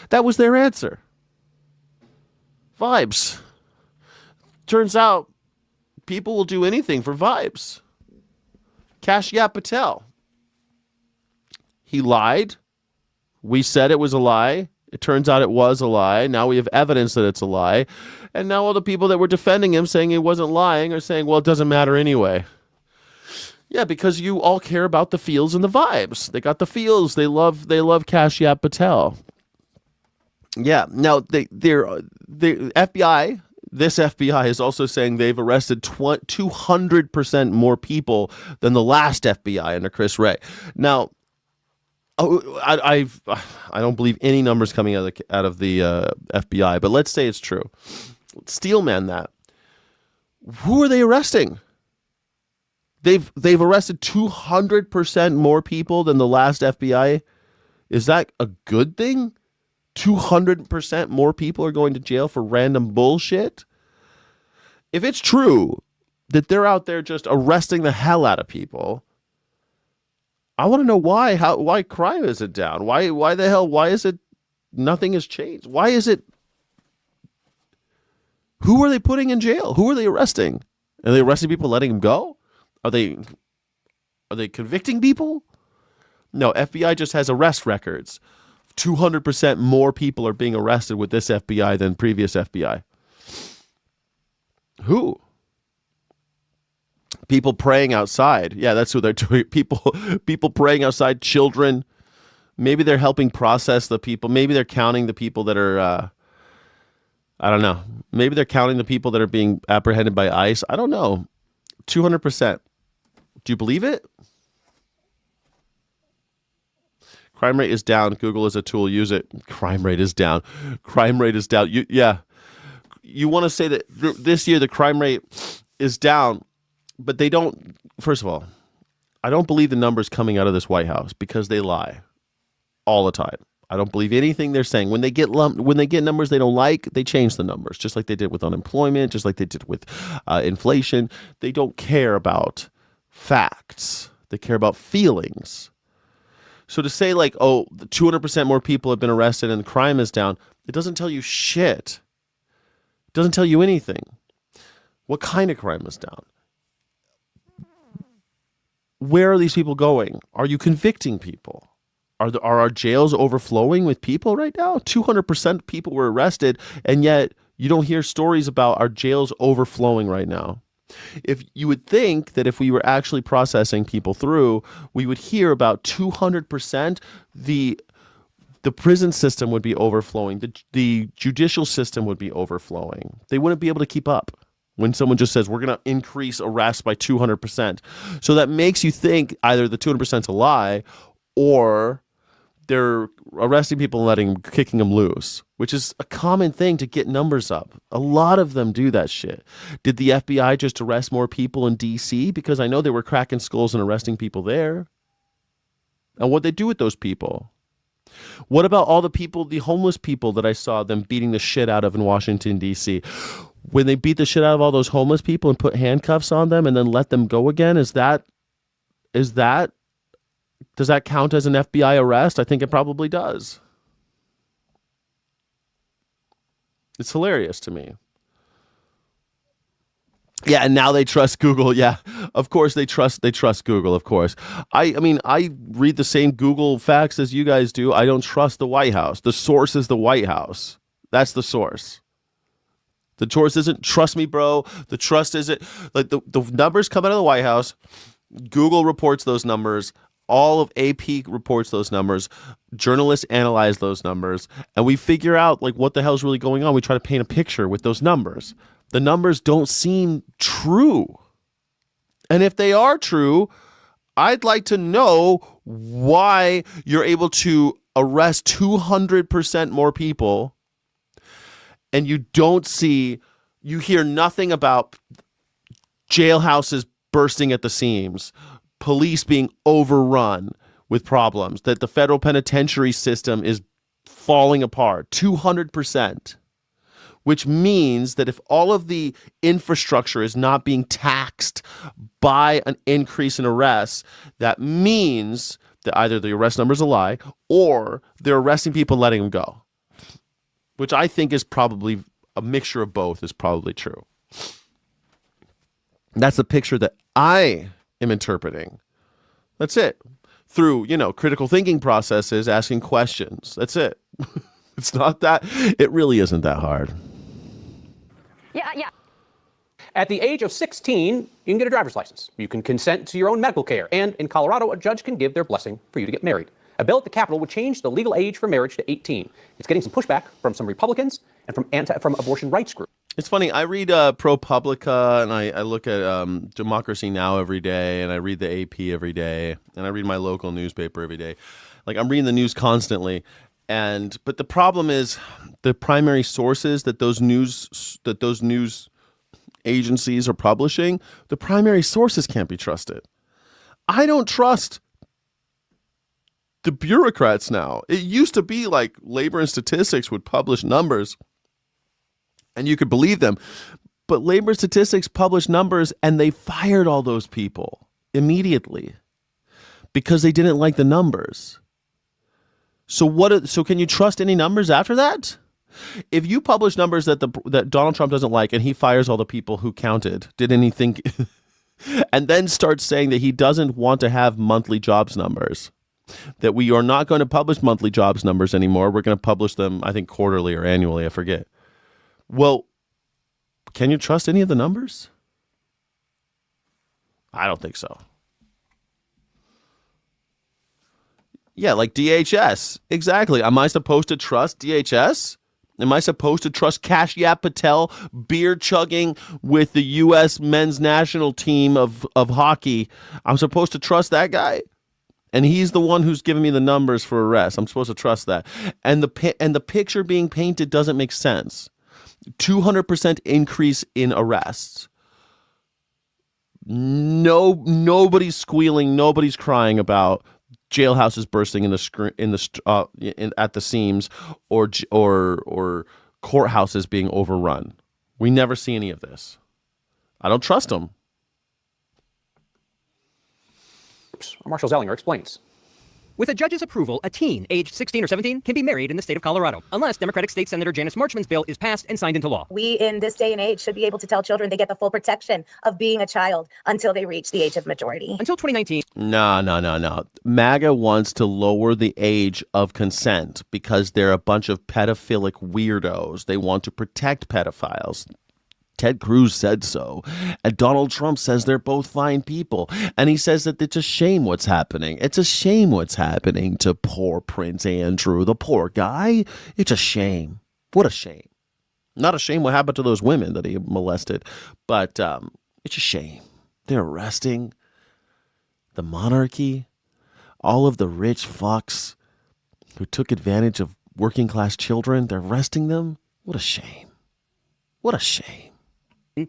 That was their answer. Vibes. Turns out people will do anything for vibes. Kashyap Patel. He lied. We said it was a lie. It turns out it was a lie. Now we have evidence that it's a lie. And now all the people that were defending him saying he wasn't lying are saying, well, it doesn't matter anyway. Yeah, because you all care about the feels and the vibes. They got the feels. They love Kashyap Patel. Yeah. Now the FBI, this FBI is also saying they've arrested 200% more people than the last FBI under Chris Wray. Now, I don't believe any numbers coming out of the FBI, but let's say it's true. Steelman that. Who are they arresting? They've arrested 200% more people than the last FBI. Is that a good thing? 200% more people are going to jail for random bullshit? If it's true that they're out there just arresting the hell out of people, I want to know why. Why crime isn't down? Why the hell? Why is it nothing has changed? Why is it? Who are they putting in jail? Who are they arresting? Are they arresting people, letting them go? Are they convicting people? No, FBI just has arrest records. 200% more people are being arrested with this FBI than previous FBI. Who? People praying outside. Yeah, that's what they're doing. People praying outside, children. Maybe they're helping process the people. Maybe they're counting the people that are, I don't know. Maybe they're counting the people that are being apprehended by ICE. I don't know. 200%. Do you believe it? Crime rate is down. Google is a tool. Use it. Crime rate is down. Crime rate is down. You want to say that this year the crime rate is down, but they don't. First of all, I don't believe the numbers coming out of this White House because they lie all the time. I don't believe anything they're saying. When they get numbers they don't like, they change the numbers, just like they did with unemployment, just like they did with inflation. They don't care about facts. They care about feelings. So to say like, oh, 200% more people have been arrested and crime is down, it doesn't tell you shit. It doesn't tell you anything. What kind of crime is down? Where are these people going? Are you convicting people? Are our jails overflowing with people right now? 200% people were arrested, and yet you don't hear stories about our jails overflowing right now. If you would think that if we were actually processing people through, we would hear about 200%, the prison system would be overflowing. The judicial system would be overflowing. They wouldn't be able to keep up when someone just says, we're going to increase arrests by 200%. So that makes you think either the 200% is a lie or they're arresting people and kicking them loose, which is a common thing to get numbers up. A lot of them do that shit. Did the FBI just arrest more people in D.C.? Because I know they were cracking skulls and arresting people there. And what'd they do with those people? What about all the people, the homeless people that I saw them beating the shit out of in Washington, D.C.? When they beat the shit out of all those homeless people and put handcuffs on them and then let them go again, does that count as an FBI arrest? I think it probably does. It's hilarious to me. Yeah, and now they trust Google. Yeah, of course they trust Google, of course. I mean, I read the same Google facts as you guys do. I don't trust the White House. The source is the White House. That's the source. The source isn't, trust me, bro. The trust isn't, like the numbers come out of the White House. Google reports those numbers. All of AP reports those numbers. Journalists analyze those numbers. And we figure out like what the hell's really going on. We try to paint a picture with those numbers. The numbers don't seem true. And if they are true, I'd like to know why you're able to arrest 200% more people and you hear nothing about jailhouses bursting at the seams, police being overrun with problems, that the federal penitentiary system is falling apart, 200%, which means that if all of the infrastructure is not being taxed by an increase in arrests, that means that either the arrest number is a lie or they're arresting people and letting them go, which I think is probably a mixture of both is probably true. That's the picture that I am interpreting. That's it. Through, critical thinking processes, asking questions. That's it. It's not that. It really isn't that hard.
Yeah. At the age of 16, you can get a driver's license. You can consent to your own medical care. And in Colorado, a judge can give their blessing for you to get married. A bill at the Capitol would change the legal age for marriage to 18. It's getting some pushback from some Republicans and from abortion rights groups.
It's funny. I read ProPublica and I look at Democracy Now! Every day, and I read the AP every day, and I read my local newspaper every day. Like, I'm reading the news constantly. But the problem is the primary sources that those news agencies are publishing, the primary sources can't be trusted. I don't trust the bureaucrats now. It used to be like Labor and Statistics would publish numbers and you could believe them. But Labor and Statistics published numbers and they fired all those people immediately because they didn't like the numbers. So can you trust any numbers after that? If you publish numbers that Donald Trump doesn't like and he fires all the people who counted, did anything and then starts saying that he doesn't want to have monthly jobs numbers, that we are not going to publish monthly jobs numbers anymore. We're going to publish them, I think, quarterly or annually. I forget. Well, can you trust any of the numbers? I don't think so. Yeah, like DHS. Exactly. Am I supposed to trust DHS? Am I supposed to trust Kashyap Patel beer chugging with the U.S. men's national team of hockey? I'm supposed to trust that guy? And he's the one who's giving me the numbers for arrests. I'm supposed to trust that. And the picture being painted doesn't make sense. 200% increase in arrests. Nobody's squealing. Nobody's crying about jailhouses bursting at the seams, or courthouses being overrun. We never see any of this. I don't trust them.
Marshall Zellinger explains.
With a judge's approval, a teen aged 16 or 17 can be married in the state of Colorado, unless Democratic State Senator Janice Marchman's bill is passed and signed into law.
We, in this day and age, should be able to tell children they get the full protection of being a child until they reach the age of majority.
Until 2019.
No. MAGA wants to lower the age of consent because they're a bunch of pedophilic weirdos. They want to protect pedophiles. Ted Cruz said so. And Donald Trump says they're both fine people. And he says that it's a shame what's happening. It's a shame what's happening to poor Prince Andrew, the poor guy. It's a shame. What a shame. Not a shame what happened to those women that he molested, but it's a shame. They're arresting the monarchy, all of the rich fucks who took advantage of working class children. They're arresting them. What a shame. What a shame.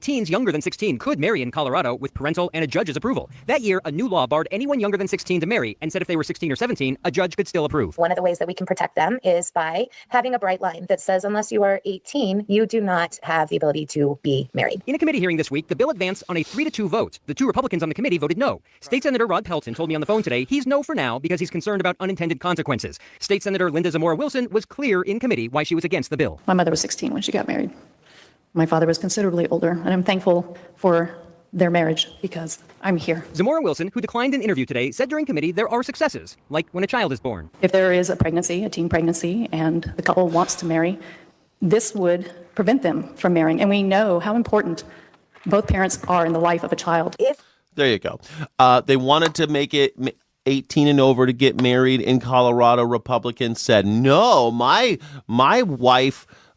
Teens younger than 16 could marry in Colorado with parental and a judge's approval. That year, a new law barred anyone younger than 16 to marry and said if they were 16 or 17, a judge could still approve.
One of the ways that we can protect them is by having a bright line that says unless you are 18, you do not have the ability to be married.
In a committee hearing this week, the bill advanced on a 3-2 vote. The 2 Republicans on the committee voted no. State Senator Rod Pelton told me on the phone today he's no for now because he's concerned about unintended consequences. State Senator Linda Zamora Wilson was clear in committee why she was against the bill.
My mother was 16 when she got married. My father was considerably older, and I'm thankful for their marriage because I'm here.
Zamora Wilson, who declined an interview today, said during committee there are successes, like when a child is born.
If there is a pregnancy, a teen pregnancy, and the couple wants to marry, this would prevent them from marrying. And we know how important both parents are in the life of a child.
There you go. They wanted to make it 18 and over to get married in Colorado. Republicans said, no, my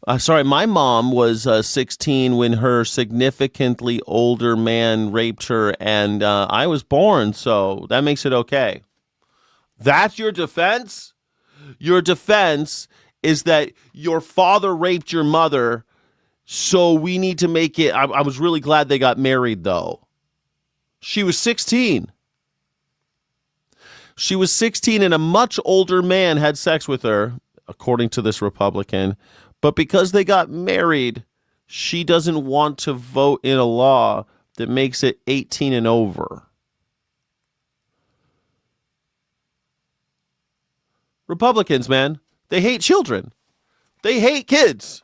mom was 16 when her significantly older man raped her, and I was born, so that makes it okay. That's your defense? Your defense is that your father raped your mother, so we need to make it... I was really glad they got married, though. She was 16. She was 16, and a much older man had sex with her, according to this Republican. But because they got married, she doesn't want to vote in a law that makes it 18 and over. Republicans, man, they hate children. They hate kids.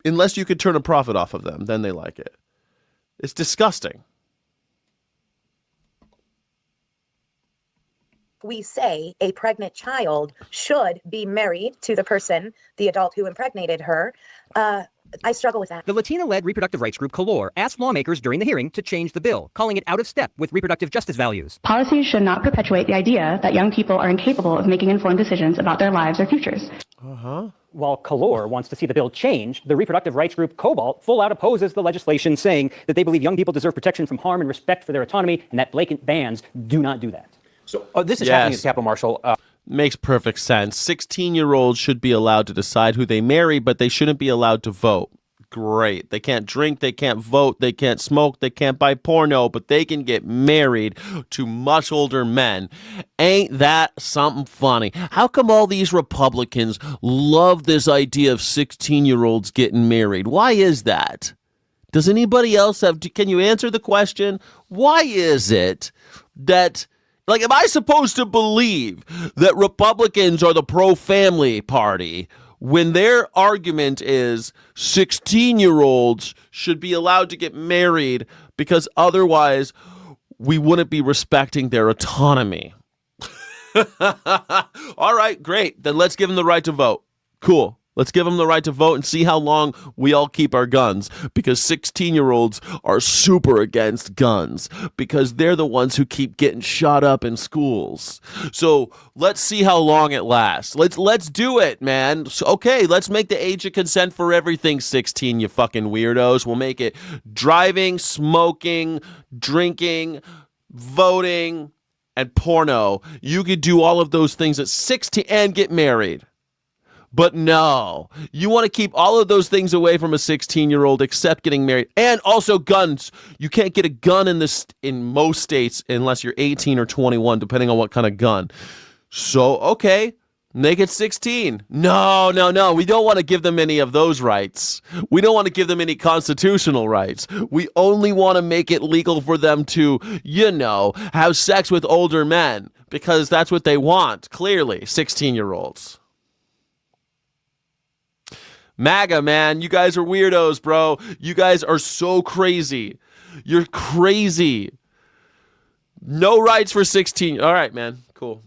Unless you could turn a profit off of them, then they like it. It's disgusting.
We say a pregnant child should be married to the person, the adult who impregnated her. I struggle with that.
The Latina-led reproductive rights group Color asked lawmakers during the hearing to change the bill, calling it out of step with reproductive justice values.
Policies should not perpetuate the idea that young people are incapable of making informed decisions about their lives or futures.
While Color wants to see the bill changed, the reproductive rights group Cobalt full out opposes the legislation, saying that they believe young people deserve protection from harm and respect for their autonomy, and that blatant bans do not do that.
So this is happening at the Capitol, Marshall.
Makes perfect sense. 16-year-olds should be allowed to decide who they marry, but they shouldn't be allowed to vote. Great. They can't drink, they can't vote, they can't smoke, they can't buy porno, but they can get married to much older men. Ain't that something funny? How come all these Republicans love this idea of 16-year-olds getting married? Why is that? Does anybody else have... Can you answer the question? Why is it that... Like, am I supposed to believe that Republicans are the pro-family party when their argument is 16-year-olds should be allowed to get married because otherwise we wouldn't be respecting their autonomy? All right, great. Then let's give them the right to vote. Cool. Let's give them the right to vote and see how long we all keep our guns, because 16-year-olds are super against guns because they're the ones who keep getting shot up in schools. So let's see how long it lasts. Let's do it, man. So, okay, let's make the age of consent for everything 16, you fucking weirdos. We'll make it driving, smoking, drinking, voting, and porno. You could do all of those things at 16 and get married. But no, you want to keep all of those things away from a 16-year-old except getting married. And also guns. You can't get a gun in most states unless you're 18 or 21, depending on what kind of gun. So, okay, make it 16. No. We don't want to give them any of those rights. We don't want to give them any constitutional rights. We only want to make it legal for them to, have sex with older men, because that's what they want, clearly, 16-year-olds. MAGA, man, you guys are weirdos, bro. You guys are so crazy. You're crazy. No rights for 16. All right, man. Cool.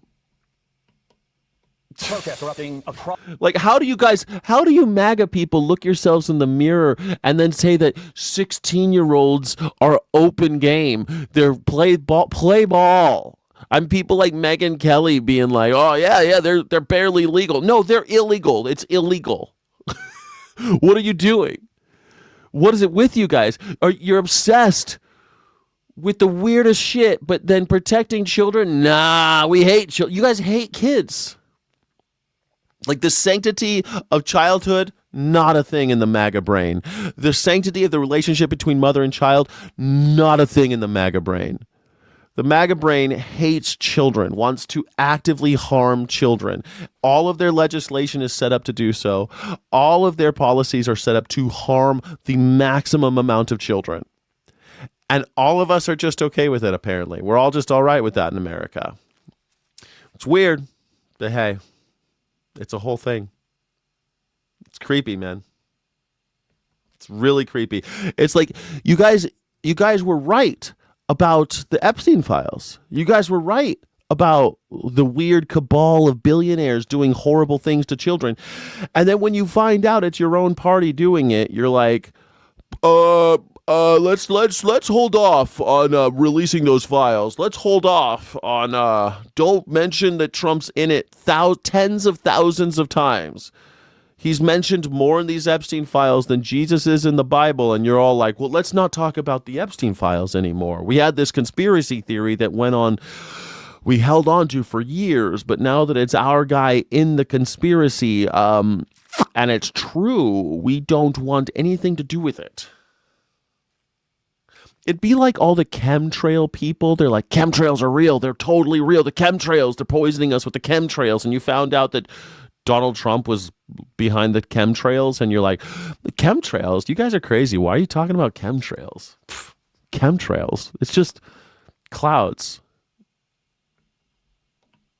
Protests erupting across.
Like, how do you MAGA people look yourselves in the mirror and then say that 16-year-olds are open game? They're play ball. I'm people like Megyn Kelly being like, oh, yeah, they're barely legal. No, they're illegal. It's illegal. What are you doing? What is it with you guys? You're obsessed with the weirdest shit, but then protecting children? Nah, we hate children. You guys hate kids. Like, the sanctity of childhood, not a thing in the MAGA brain. The sanctity of the relationship between mother and child, not a thing in the MAGA brain. The MAGA brain hates children, wants to actively harm children. All of their legislation is set up to do so. All of their policies are set up to harm the maximum amount of children. And all of us are just okay with it, apparently. We're all just all right with that in America. It's weird, but hey, it's a whole thing. It's creepy, man. It's really creepy. It's like, you guys were right about the Epstein files. You guys were right about the weird cabal of billionaires doing horrible things to children. And then when you find out it's your own party doing it, you're like, let's hold off on releasing those files. Let's hold off on don't mention that Trump's in it tens of thousands of times. He's mentioned more in these Epstein files than Jesus is in the Bible. And you're all like, well, let's not talk about the Epstein files anymore. We had this conspiracy theory that we held on to for years, but now that it's our guy in the conspiracy, and it's true, we don't want anything to do with it. It'd be like all the chemtrail people. They're like, chemtrails are real. They're totally real. The chemtrails, they're poisoning us with the chemtrails. And you found out that Donald Trump was behind the chemtrails, and you're like, the chemtrails? You guys are crazy. Why are you talking about chemtrails? Chemtrails. It's just clouds.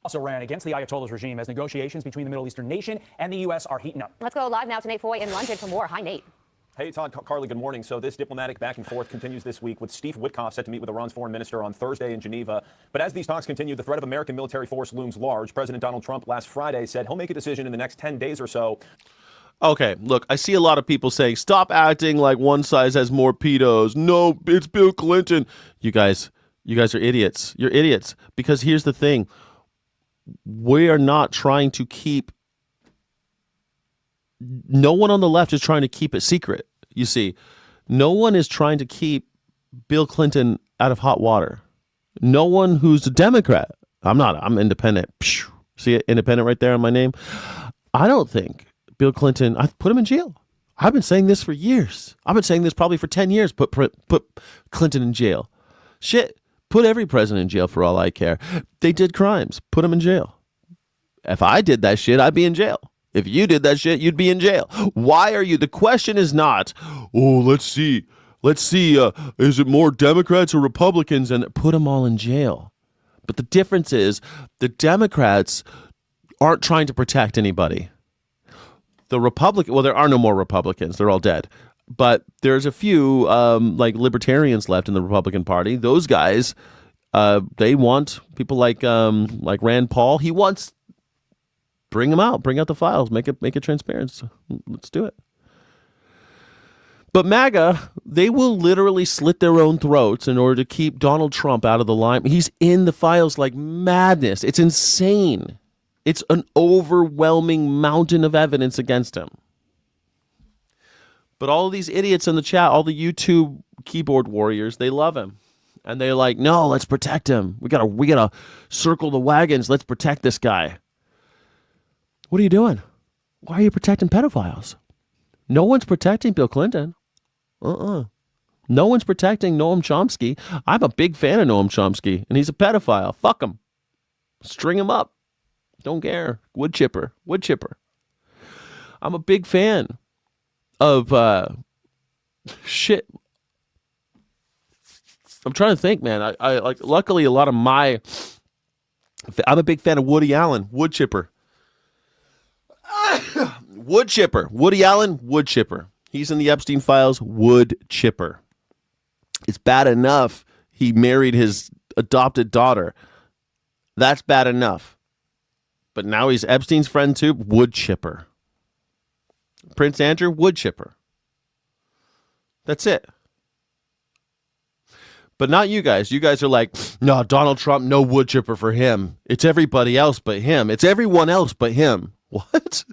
Also ran against the Ayatollah's regime as negotiations between the Middle Eastern nation and the U.S. are heating up.
Let's go live now to Nate Foy in London for more. Hi, Nate.
Hey, Todd, Carly, good morning. So this diplomatic back and forth continues this week with Steve Witkoff set to meet with Iran's foreign minister on Thursday in Geneva. But as these talks continue, the threat of American military force looms large. President Donald Trump last Friday said he'll make a decision in the next 10 days or so.
Okay, look, I see a lot of people saying, stop acting like one size has more pedos. No, it's Bill Clinton. You guys are idiots. You're idiots. Because here's the thing. We are not trying to keep... No one on the left is trying to keep it secret. You see, no one is trying to keep Bill Clinton out of hot water. No one who's a Democrat. I'm independent. See it? Independent right there on my name. I don't think Bill Clinton, I put him in jail. I've been saying this for years. I've been saying this probably for 10 years. Put Clinton in jail. Shit. Put every president in jail for all I care. They did crimes. Put them in jail. If I did that shit, I'd be in jail. If you did that shit, you'd be in jail. Why are you? The question is not, let's see. Is it more Democrats or Republicans? And put them all in jail. But the difference is the Democrats aren't trying to protect anybody. The there are no more Republicans. They're all dead. But there's a few like libertarians left in the Republican Party. Those guys They want people like Rand Paul. He wants bring them out, bring out the files, make it transparent. So let's do it. But MAGA, they will literally slit their own throats in order to keep Donald Trump out of the line. He's in the files like madness. It's insane. It's an overwhelming mountain of evidence against him. But all of these idiots in the chat, all the YouTube keyboard warriors, they love him. And they're like, no, let's protect him. We gotta circle the wagons. Let's protect this guy. What are you doing? Why are you protecting pedophiles? No one's protecting Bill Clinton. No one's protecting Noam Chomsky. I'm a big fan of Noam Chomsky, and he's a pedophile. Fuck him. String him up. Don't care. Wood chipper. I'm a big fan of shit. I'm trying to think, man. I like. Luckily, a lot of I'm a big fan of Woody Allen. Wood chipper. Wood chipper. Woody Allen. Wood chipper. He's in the Epstein files. Wood chipper. It's bad enough he married his adopted daughter. That's bad enough. But now he's Epstein's friend too. Wood chipper. Prince Andrew. Wood chipper. That's it. But not you guys. You guys are like, no, Donald Trump, no wood chipper for him. It's everybody else but him. It's everyone else but him. What?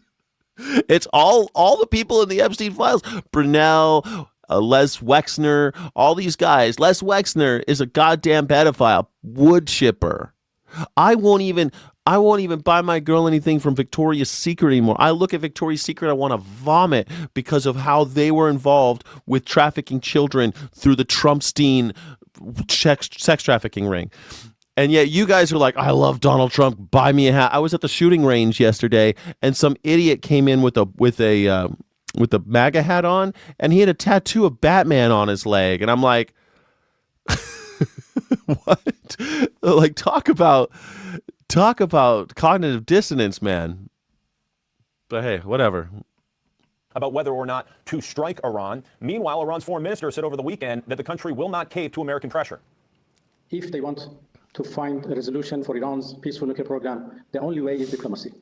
It's all the people in the Epstein files. Brunel, Les Wexner, all these guys. Les Wexner is a goddamn pedophile. Wood chipper. I won't even buy my girl anything from Victoria's Secret anymore. I look at Victoria's Secret, I want to vomit because of how they were involved with trafficking children through the Trumpstein sex trafficking ring. And yet you guys are like, I love Donald Trump. Buy me a hat. I was at the shooting range yesterday, and some idiot came in with a MAGA hat on, and he had a tattoo of Batman on his leg, and I'm like, what? Like, talk about cognitive dissonance, man. But hey, whatever.
About whether or not to strike Iran. Meanwhile, Iran's foreign minister said over the weekend that the country will not cave to American pressure.
If they want to find a resolution for Iran's peaceful nuclear program, the only way is diplomacy.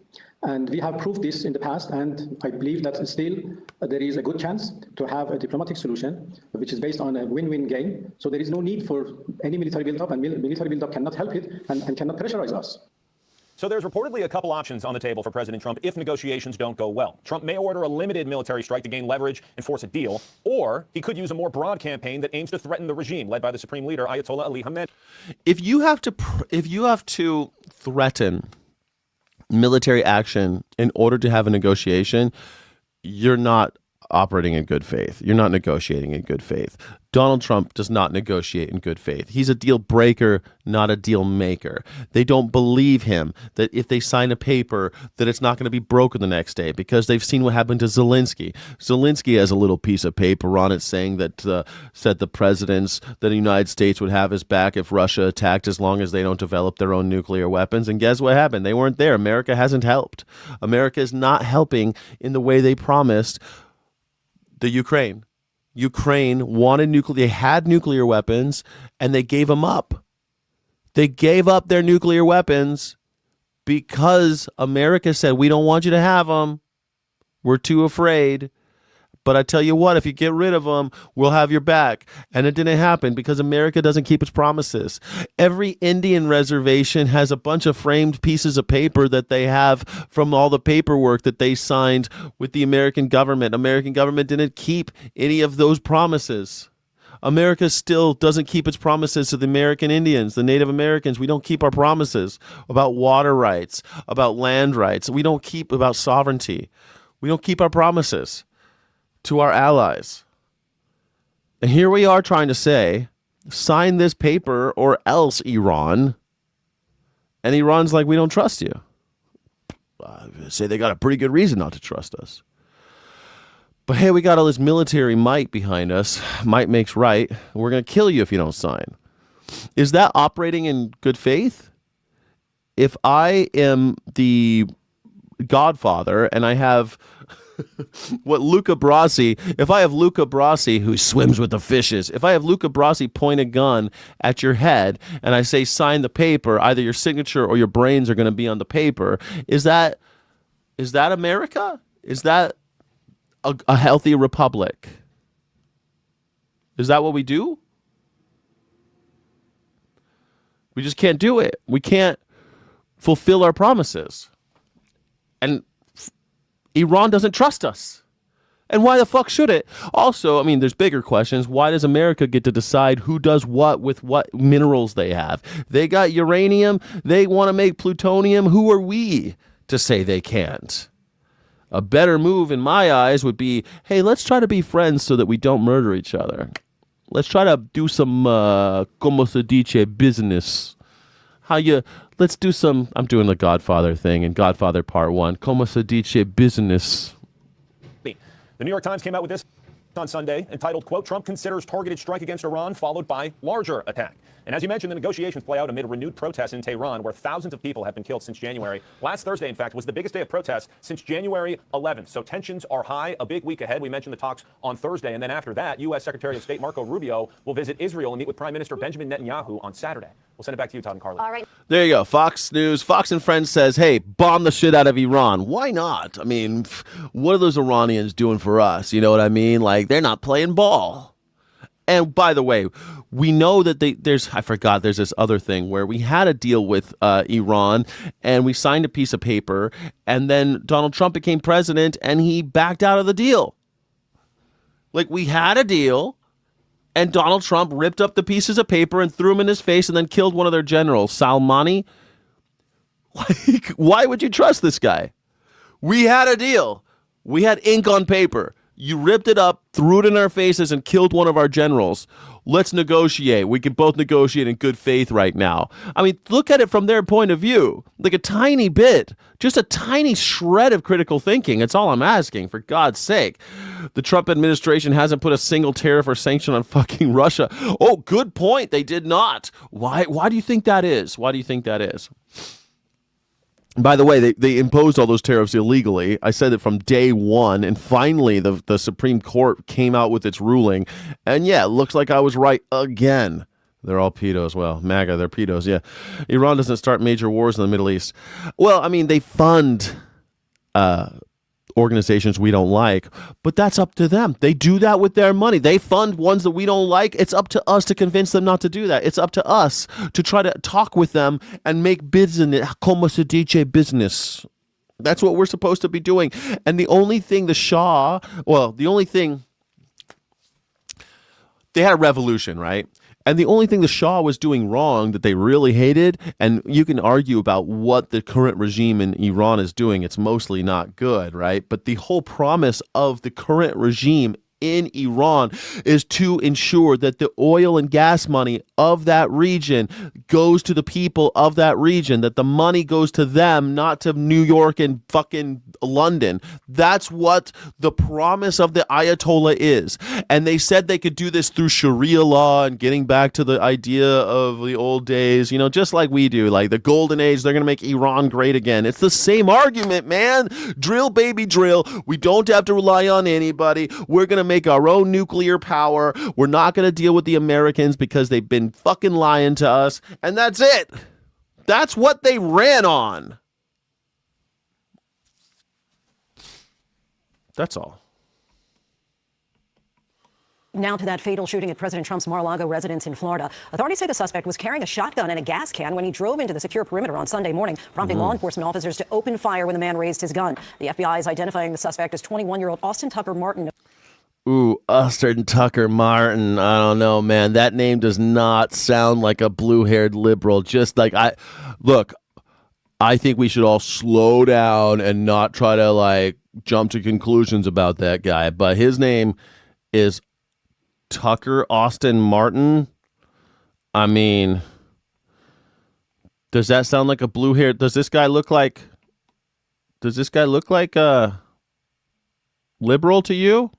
And we have proved this in the past, and I believe that still there is a good chance to have a diplomatic solution, which is based on a win-win game. So there is no need for any military build-up, and military build-up cannot help it and cannot pressurize us.
So there's reportedly a couple options on the table for President Trump if negotiations don't go well. Trump may order a limited military strike to gain leverage and force a deal, or he could use a more broad campaign that aims to threaten the regime led by the supreme leader, Ayatollah Ali Khamenei.
If you have to threaten military action in order to have a negotiation, you're not operating in good faith. You're not negotiating in good faith. Donald Trump does not negotiate in good faith. He's a deal breaker, not a deal maker. They don't believe him that if they sign a paper that it's not going to be broken the next day because they've seen what happened to Zelensky. Zelensky has a little piece of paper on it saying that said the presidents that the United States would have his back if Russia attacked as long as they don't develop their own nuclear weapons. And guess what happened? They weren't there. America hasn't helped. America is not helping in the way they promised the Ukraine. Ukraine wanted nuclear. They had nuclear weapons, and they gave them up. They gave up their nuclear weapons because America said, we don't want you to have them. We're too afraid. But I tell you what, if you get rid of them, we'll have your back. And it didn't happen because America doesn't keep its promises. Every Indian reservation has a bunch of framed pieces of paper that they have from all the paperwork that they signed with the American government. American government didn't keep any of those promises. America still doesn't keep its promises to the American Indians, the Native Americans. We don't keep our promises about water rights, about land rights. We don't keep about sovereignty. We don't keep our promises to our allies. And here we are trying to say, sign this paper or else, Iran. And Iran's like, we don't trust you. Say they got a pretty good reason not to trust us. But hey, we got all this military might behind us. Might makes right. We're going to kill you if you don't sign. Is that operating in good faith? If I am the godfather and I have what Luca Brasi, if I have Luca Brasi who swims with the fishes, if I have Luca Brasi point a gun at your head and I say sign the paper, either your signature or your brains are going to be on the paper, is that America? Is that a healthy republic? Is that what we do? We just can't do it. We can't fulfill our promises. And Iran doesn't trust us. And why the fuck should it? Also, I mean, there's bigger questions. Why does America get to decide who does what with what minerals they have? They got uranium. They want to make plutonium. Who are we to say they can't? A better move in my eyes would be, hey, let's try to be friends so that we don't murder each other. Let's try to do some como se dice business. Let's do some, I'm doing the Godfather thing in Godfather Part 1. Como se dice business.
The New York Times came out with this on Sunday entitled, quote, Trump considers targeted strike against Iran followed by larger attack. And as you mentioned, the negotiations play out amid renewed protests in Tehran, where thousands of people have been killed since January. Last Thursday, in fact, was the biggest day of protests since January 11th. So tensions are high. A big week ahead. We mentioned the talks on Thursday. And then after that, U.S. Secretary of State Marco Rubio will visit Israel and meet with Prime Minister Benjamin Netanyahu on Saturday. We'll send it back to you, Todd and Carly.
All right.
There you go. Fox News, Fox and Friends says, hey, bomb the shit out of Iran. Why not? I mean, what are those Iranians doing for us? You know what I mean? Like, they're not playing ball. And by the way, we know that there's this other thing where we had a deal with Iran and we signed a piece of paper and then Donald Trump became president and he backed out of the deal. Like, we had a deal and Donald Trump ripped up the pieces of paper and threw them in his face and then killed one of their generals, Salmani. Like, why would you trust this guy? We had a deal. We had ink on paper. You ripped it up, threw it in our faces, and killed one of our generals. Let's negotiate. We can both negotiate in good faith right now. I mean, look at it from their point of view. Like a tiny bit, just a tiny shred of critical thinking. That's all I'm asking, for God's sake. The Trump administration hasn't put a single tariff or sanction on fucking Russia. Oh, good point. They did not. Why do you think that is? Why do you think that is? By the way, they imposed all those tariffs illegally. I said it from day one, and finally the Supreme Court came out with its ruling. And yeah, it looks like I was right again. They're all pedos. Well, MAGA, they're pedos, yeah. Iran doesn't start major wars in the Middle East. Well, I mean, they fund organizations we don't like, but that's up to them. They do that with their money. They fund ones that we don't like. It's up to us to convince them not to do that. It's up to us to try to talk with them and make business, como se dice business. That's what we're supposed to be doing. And the only thing they had a revolution, right? And the only thing the Shah was doing wrong that they really hated, and you can argue about what the current regime in Iran is doing, it's mostly not good, right? But the whole promise of the current regime in Iran is to ensure that the oil and gas money of that region goes to the people of that region, that the money goes to them, not to New York and fucking London. That's what the promise of the Ayatollah is. And they said they could do this through Sharia law and getting back to the idea of the old days, just like we do, like the golden age, they're going to make Iran great again. It's the same argument, man. Drill, baby, drill. We don't have to rely on anybody. We're going to make our own nuclear power. We're not going to deal with the Americans because they've been fucking lying to us. And that's it. That's what they ran on. That's all.
Now to that fatal shooting at President Trump's Mar-a-Lago residence in Florida. Authorities say the suspect was carrying a shotgun and a gas can when he drove into the secure perimeter on Sunday morning, prompting law enforcement officers to open fire when the man raised his gun. The FBI is identifying the suspect as 21-year-old Austin Tucker Martin.
Ooh, Austin Tucker Martin. I don't know, man. That name does not sound like a blue-haired liberal. Just like I think we should all slow down and not try to jump to conclusions about that guy. But his name is Tucker Austin Martin. I mean, does that sound like a blue-haired? Does this guy look like a liberal to you?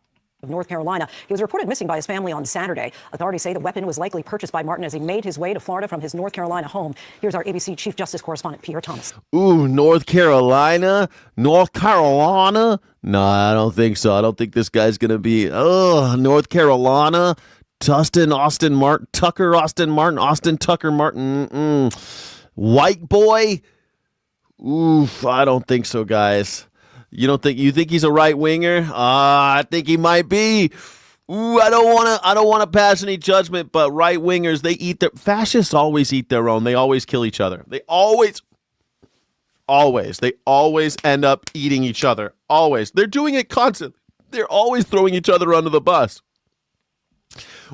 of North Carolina. He was reported missing by his family on Saturday. Authorities say the weapon was likely purchased by Martin as he made his way to Florida from his North Carolina home. Here's our ABC Chief Justice correspondent, Peter Thomas.
Ooh, North Carolina? North Carolina? No, I don't think so. I don't think this guy's going to be, North Carolina? Austin Martin, Tucker, Austin Martin, Austin Tucker Martin. White boy? Oof, I don't think so, guys. You think he's a right winger? I think he might be. Ooh, I don't want to pass any judgment, but right wingers, fascists always eat their own. They always kill each other. They always end up eating each other. Always. They're doing it constantly. They're always throwing each other under the bus.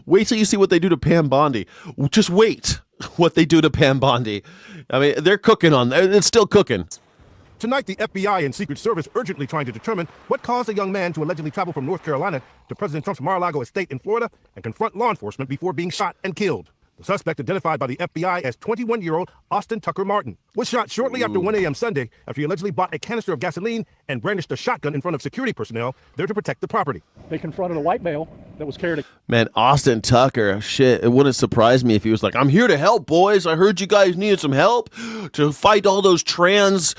Wait till you see what they do to Pam Bondi. Just wait what they do to Pam Bondi. I mean, they're cooking it's still cooking.
Tonight, the FBI and Secret Service urgently trying to determine what caused a young man to allegedly travel from North Carolina to President Trump's Mar-a-Lago estate in Florida and confront law enforcement before being shot and killed. The suspect, identified by the FBI as 21-year-old Austin Tucker Martin, was shot shortly after 1 a.m. Sunday after he allegedly bought a canister of gasoline and brandished a shotgun in front of security personnel there to protect the property.
They confronted a white male that was carried.
Man, Austin Tucker, shit, it wouldn't surprise me if he was like, I'm here to help, boys. I heard you guys needed some help to fight all those trans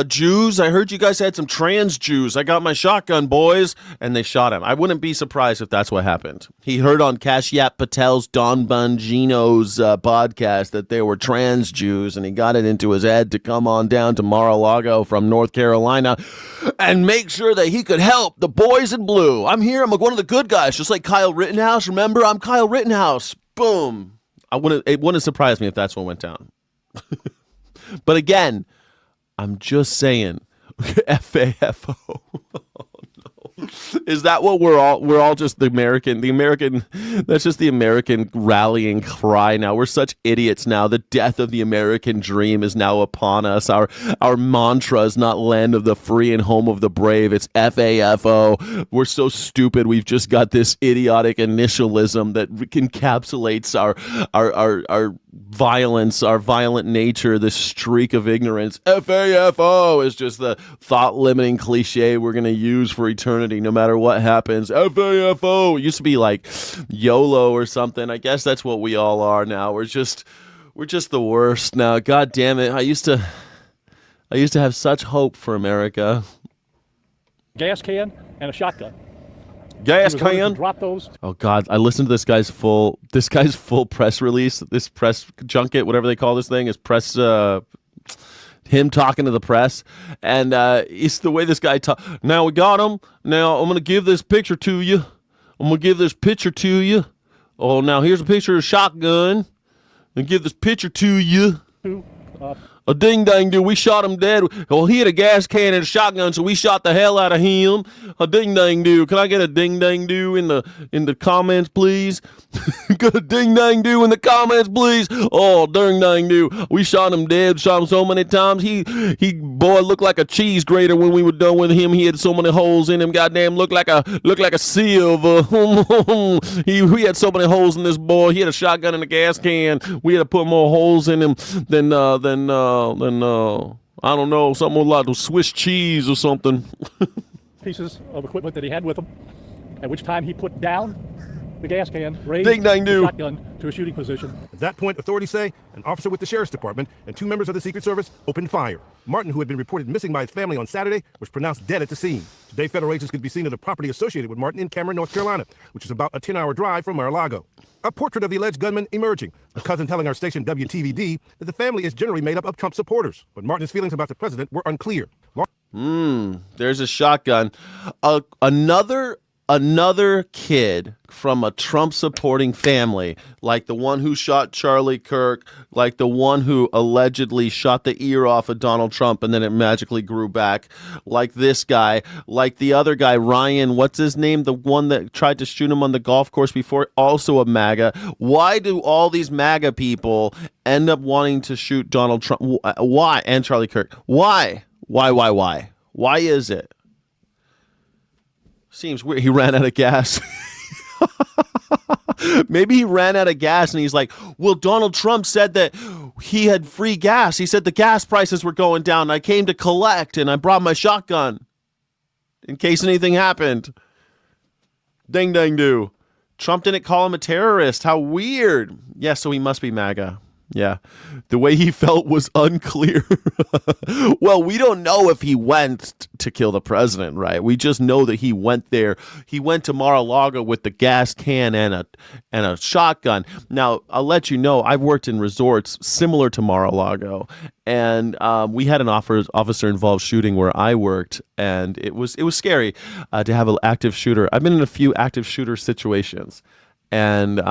Jews. I heard you guys had some trans Jews. I got my shotgun, boys. And they shot him. I wouldn't be surprised if that's what happened. He heard on Kashyap Patel's Don Bongino's podcast that they were trans Jews, and he got it into his head to come on down to Mar-a-Lago from North Carolina and make sure that he could help the boys in blue. I'm here. I'm like one of the good guys, just like Kyle Rittenhouse. Remember, I'm Kyle Rittenhouse. Boom. It wouldn't surprise me if that's what went down. But again, I'm just saying, FAFO. Is that what we're all just the American, that's just the American rallying cry now. We're such idiots now. The death of the American dream is now upon us. Our mantra is not land of the free and home of the brave. It's FAFO. We're so stupid. We've just got this idiotic initialism that encapsulates our violence, our violent nature, this streak of ignorance. FAFO is just the thought-limiting cliche we're going to use for eternity no matter what happens. FAFO. It used to be like YOLO or something. I guess that's what we all are now. We're just the worst now. God damn it. I used to have such hope for America.
Gas can and a shotgun.
Gas can.
Drop those.
Oh God! I listened to this guy's full press release. This press junket, whatever they call this thing, is press. Him talking to the press, and it's the way this guy talks. Now we got him. Now I'm gonna give this picture to you. Oh, now here's a picture of a shotgun, and give this picture to you. A ding dang do. We shot him dead. Well, he had a gas can and a shotgun, so we shot the hell out of him. A ding dang do. Can I get a ding dang do in the comments, please? Get a ding dang do in the comments, please. Oh, ding dang do. We shot him dead. Shot him so many times. He boy looked like a cheese grater when we were done with him. He had so many holes in him. Goddamn, looked like a sieve. He had so many holes in this boy. He had a shotgun and a gas can. We had to put more holes in him than I don't know, something like Swiss cheese or something.
Pieces of equipment that he had with him, at which time he put down the gas can, raised
the
shotgun to a shooting position.
At that point, authorities say an officer with the sheriff's department and 2 members of the Secret Service opened fire. Martin, who had been reported missing by his family on Saturday, was pronounced dead at the scene. Today, federal agents could be seen at a property associated with Martin in Cameron, North Carolina, which is about a 10-hour drive from Mar-a-Lago. A portrait of the alleged gunman emerging, a cousin telling our station WTVD that the family is generally made up of Trump supporters, but Martin's feelings about the president were unclear.
There's a shotgun. Another kid from a Trump-supporting family, like the one who shot Charlie Kirk, like the one who allegedly shot the ear off of Donald Trump and then it magically grew back, like this guy, like the other guy, Ryan, what's his name? The one that tried to shoot him on the golf course before, also a MAGA. Why do all these MAGA people end up wanting to shoot Donald Trump? Why? And Charlie Kirk. Why? Why is it? Seems weird. He ran out of gas. Maybe he ran out of gas and he's like, well, Donald Trump said that he had free gas. He said the gas prices were going down. I came to collect and I brought my shotgun in case anything happened. Ding, dang, do. Trump didn't call him a terrorist. How weird. Yeah, so he must be MAGA. Yeah. The way he felt was unclear. Well, we don't know if he went to kill the president, right? We just know that he went there. He went to Mar-a-Lago with the gas can and a shotgun. Now, I'll let you know, I've worked in resorts similar to Mar-a-Lago, and we had an officer-involved shooting where I worked, and it was scary to have an active shooter. I've been in a few active shooter situations, and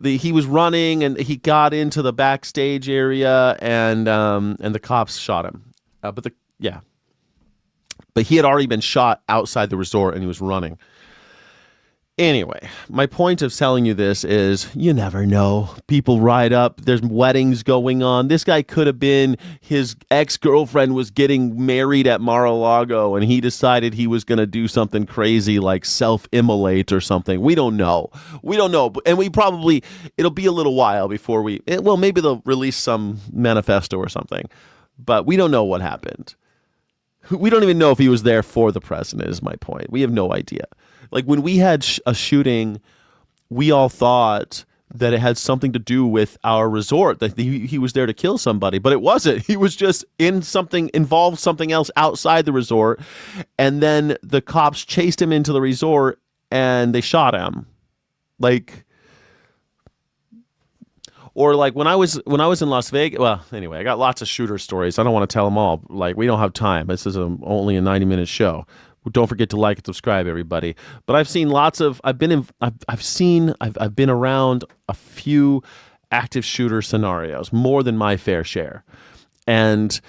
he was running and he got into the backstage area and the cops shot him. But he had already been shot outside the resort and he was running. Anyway, my point of telling you this is you never know. People ride up. There's weddings going on. This guy could have been, his ex-girlfriend was getting married at Mar-a-Lago and he decided he was going to do something crazy like self-immolate or something. We don't know. And it'll be a little while before maybe they'll release some manifesto or something. But we don't know what happened. We don't even know if he was there for the president is my point. We have no idea. Like when we had a shooting, we all thought that it had something to do with our resort, that he was there to kill somebody, but it wasn't. He was just involved something else outside the resort. And then the cops chased him into the resort and they shot him. Or when I was in Las Vegas, well, anyway, I got lots of shooter stories. I don't want to tell them all. We don't have time. This is only a 90-minute show. Don't forget to like and subscribe, everybody. But I've seen I've been around a few active shooter scenarios, more than my fair share. And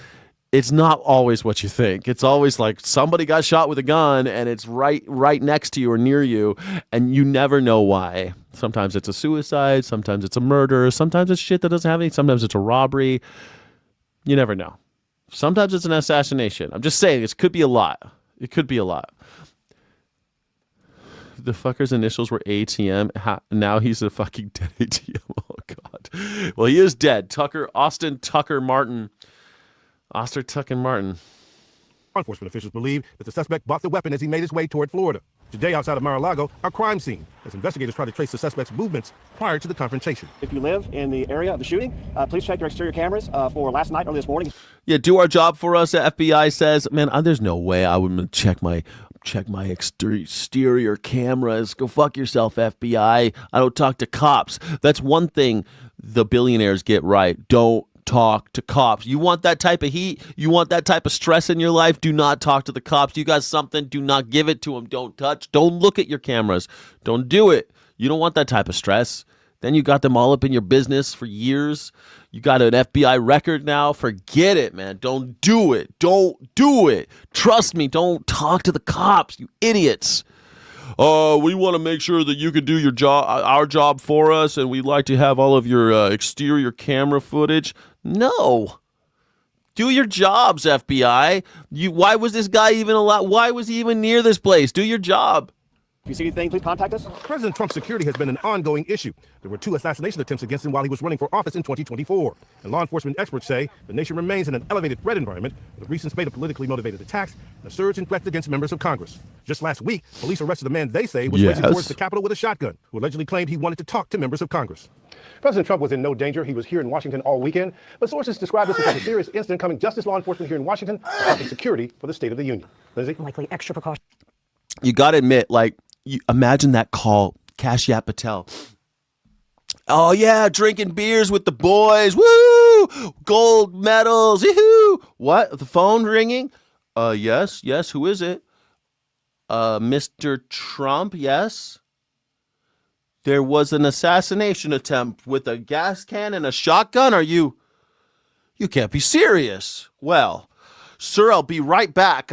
it's not always what you think. It's always like somebody got shot with a gun and it's right next to you or near you, and you never know why. Sometimes it's a suicide, sometimes it's a murder, sometimes it's shit that doesn't have any, sometimes it's a robbery. You never know. Sometimes it's an assassination. I'm just saying, it could be a lot. It could be a lot. The fucker's initials were ATM. Now he's a fucking dead ATM. Oh, God. Well, he is dead. Austin Tucker Martin. Law enforcement officials believe that the suspect bought the weapon as he made his way toward Florida. Today, outside of Mar-a-Lago, a crime scene, as investigators try to trace the suspect's movements prior to the confrontation.
If you live in the area of the shooting, please check your exterior cameras for last night or this morning.
Yeah, do our job for us, the FBI says. Man, there's no way I would check my exterior cameras. Go fuck yourself, FBI. I don't talk to cops. That's one thing the billionaires get right. Don't talk to cops. You want that type of heat? You want that type of stress in your life? Do not talk to the cops. You got something, do not give it to them. Don't touch. Don't look at your cameras. Don't do it. You don't want that type of stress. Then you got them all up in your business for years. You got an FBI record now. Forget it, man. Don't do it. Don't do it. Trust me. Don't talk to the cops, you idiots. We want to make sure that you can do your job, our job for us, and we'd like to have all of your exterior camera footage. No. Do your jobs, FBI. Why was this guy even allowed? Why was he even near this place? Do your job.
If you see anything, please contact us.
President Trump's security has been an ongoing issue. There were 2 assassination attempts against him while he was running for office in 2024. And law enforcement experts say the nation remains in an elevated threat environment with a recent spate of politically motivated attacks and a surge in threats against members of Congress. Just last week, police arrested a man they say was racing towards the Capitol with a shotgun, who allegedly claimed he wanted to talk to members of Congress. President Trump was in no danger. He was here in Washington all weekend, but sources describe this as a serious incident coming just as law enforcement here in Washington offering security for the State of the Union. Lindsay?
Likely extra precaution.
You got to admit, you imagine that call, Kashyap Patel. Oh, yeah, drinking beers with the boys. Woo! Gold medals. Woo! What? The phone ringing? Yes. Who is it? Mr. Trump, yes. There was an assassination attempt with a gas can and a shotgun. You can't be serious. Well, sir, I'll be right back.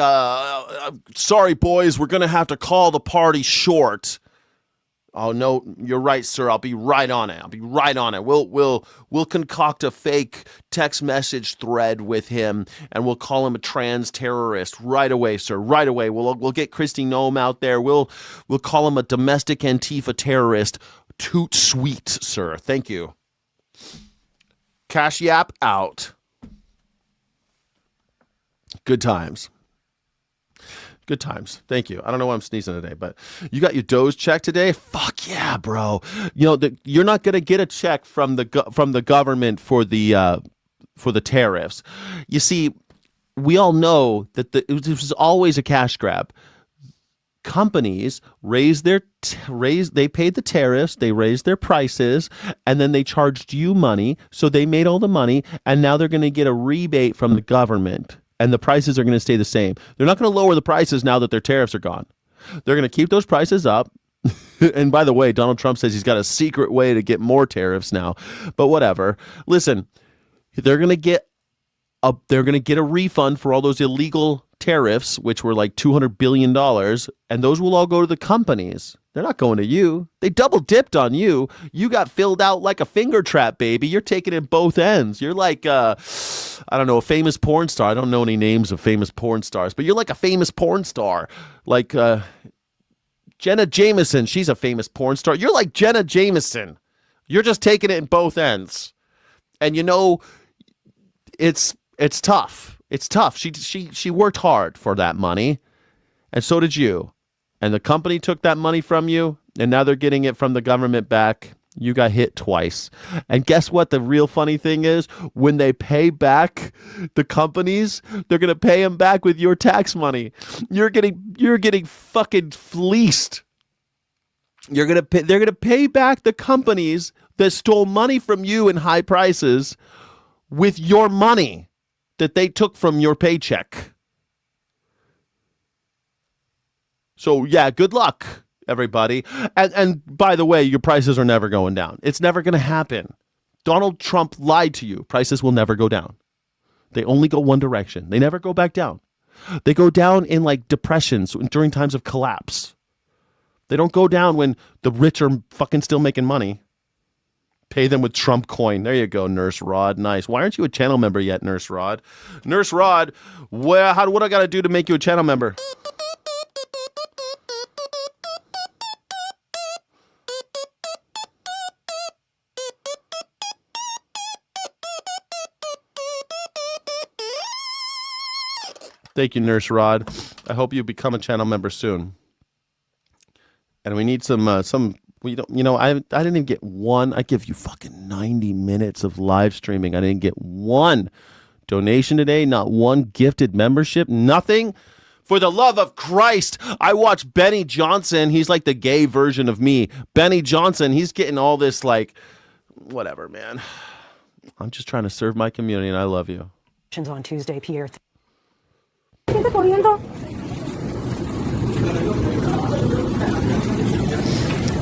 Sorry, boys, we're going to have to call the party short. Oh, no, you're right, sir. I'll be right on it. We'll concoct a fake text message thread with him, and we'll call him a trans terrorist right away, sir. Right away. We'll get Kristi Noem out there. We'll call him a domestic Antifa terrorist. Toot sweet, sir. Thank you. Kashyap out. Good times. Good times. Thank you. I don't know why I'm sneezing today, but you got your Doge check today? Fuck yeah, bro. You know, you're not going to get a check from the government for the tariffs. You see, we all know that it was always a cash grab. Companies they paid the tariffs, they raised their prices, and then they charged you money, so they made all the money, and now they're going to get a rebate from the government, and the prices are going to stay the same. They're not going to lower the prices now that their tariffs are gone. They're going to keep those prices up. And by the way, Donald Trump says he's got a secret way to get more tariffs now, but whatever. Listen, they're going to get a refund for all those illegal tariffs, which were like $200 billion, and those will all go to the companies. They're not going to you. They double dipped on you. You got filled out like a finger trap, baby. You're taking it both ends. You're like, I don't know, a famous porn star. I don't know any names of famous porn stars, but you're like a famous porn star. Like Jenna Jameson. She's a famous porn star. You're like Jenna Jameson. You're just taking it in both ends. And you know, it's tough. It's tough. She worked hard for that money, and so did you. And the company took that money from you, and now they're getting it from the government back. You got hit twice. And guess what? The real funny thing is, when they pay back the companies, they're going to pay them back with your tax money. You're getting fucking fleeced. They're going to pay back the companies that stole money from you in high prices with your money that they took from your paycheck. So yeah, good luck, everybody. And by the way, your prices are never going down. It's never going to happen. Donald Trump lied to you. Prices will never go down. They only go one direction. They never go back down. They go down in like depressions during times of collapse. They don't go down when the rich are fucking still making money. Pay them with Trump coin. There you go, Nurse Rod. Nice. Why aren't you a channel member yet, Nurse Rod? Nurse Rod, what do I got to do to make you a channel member? Thank you, Nurse Rod. I hope you become a channel member soon. And we need some. We don't. You know, I didn't even get one. I give you fucking 90 minutes of live streaming. I didn't get one donation today. Not one gifted membership. Nothing. For the love of Christ, I watch Benny Johnson. He's like the gay version of me. Benny Johnson. He's getting all this like, whatever, man. I'm just trying to serve my community, and I love you.
On Tuesday, Pierre.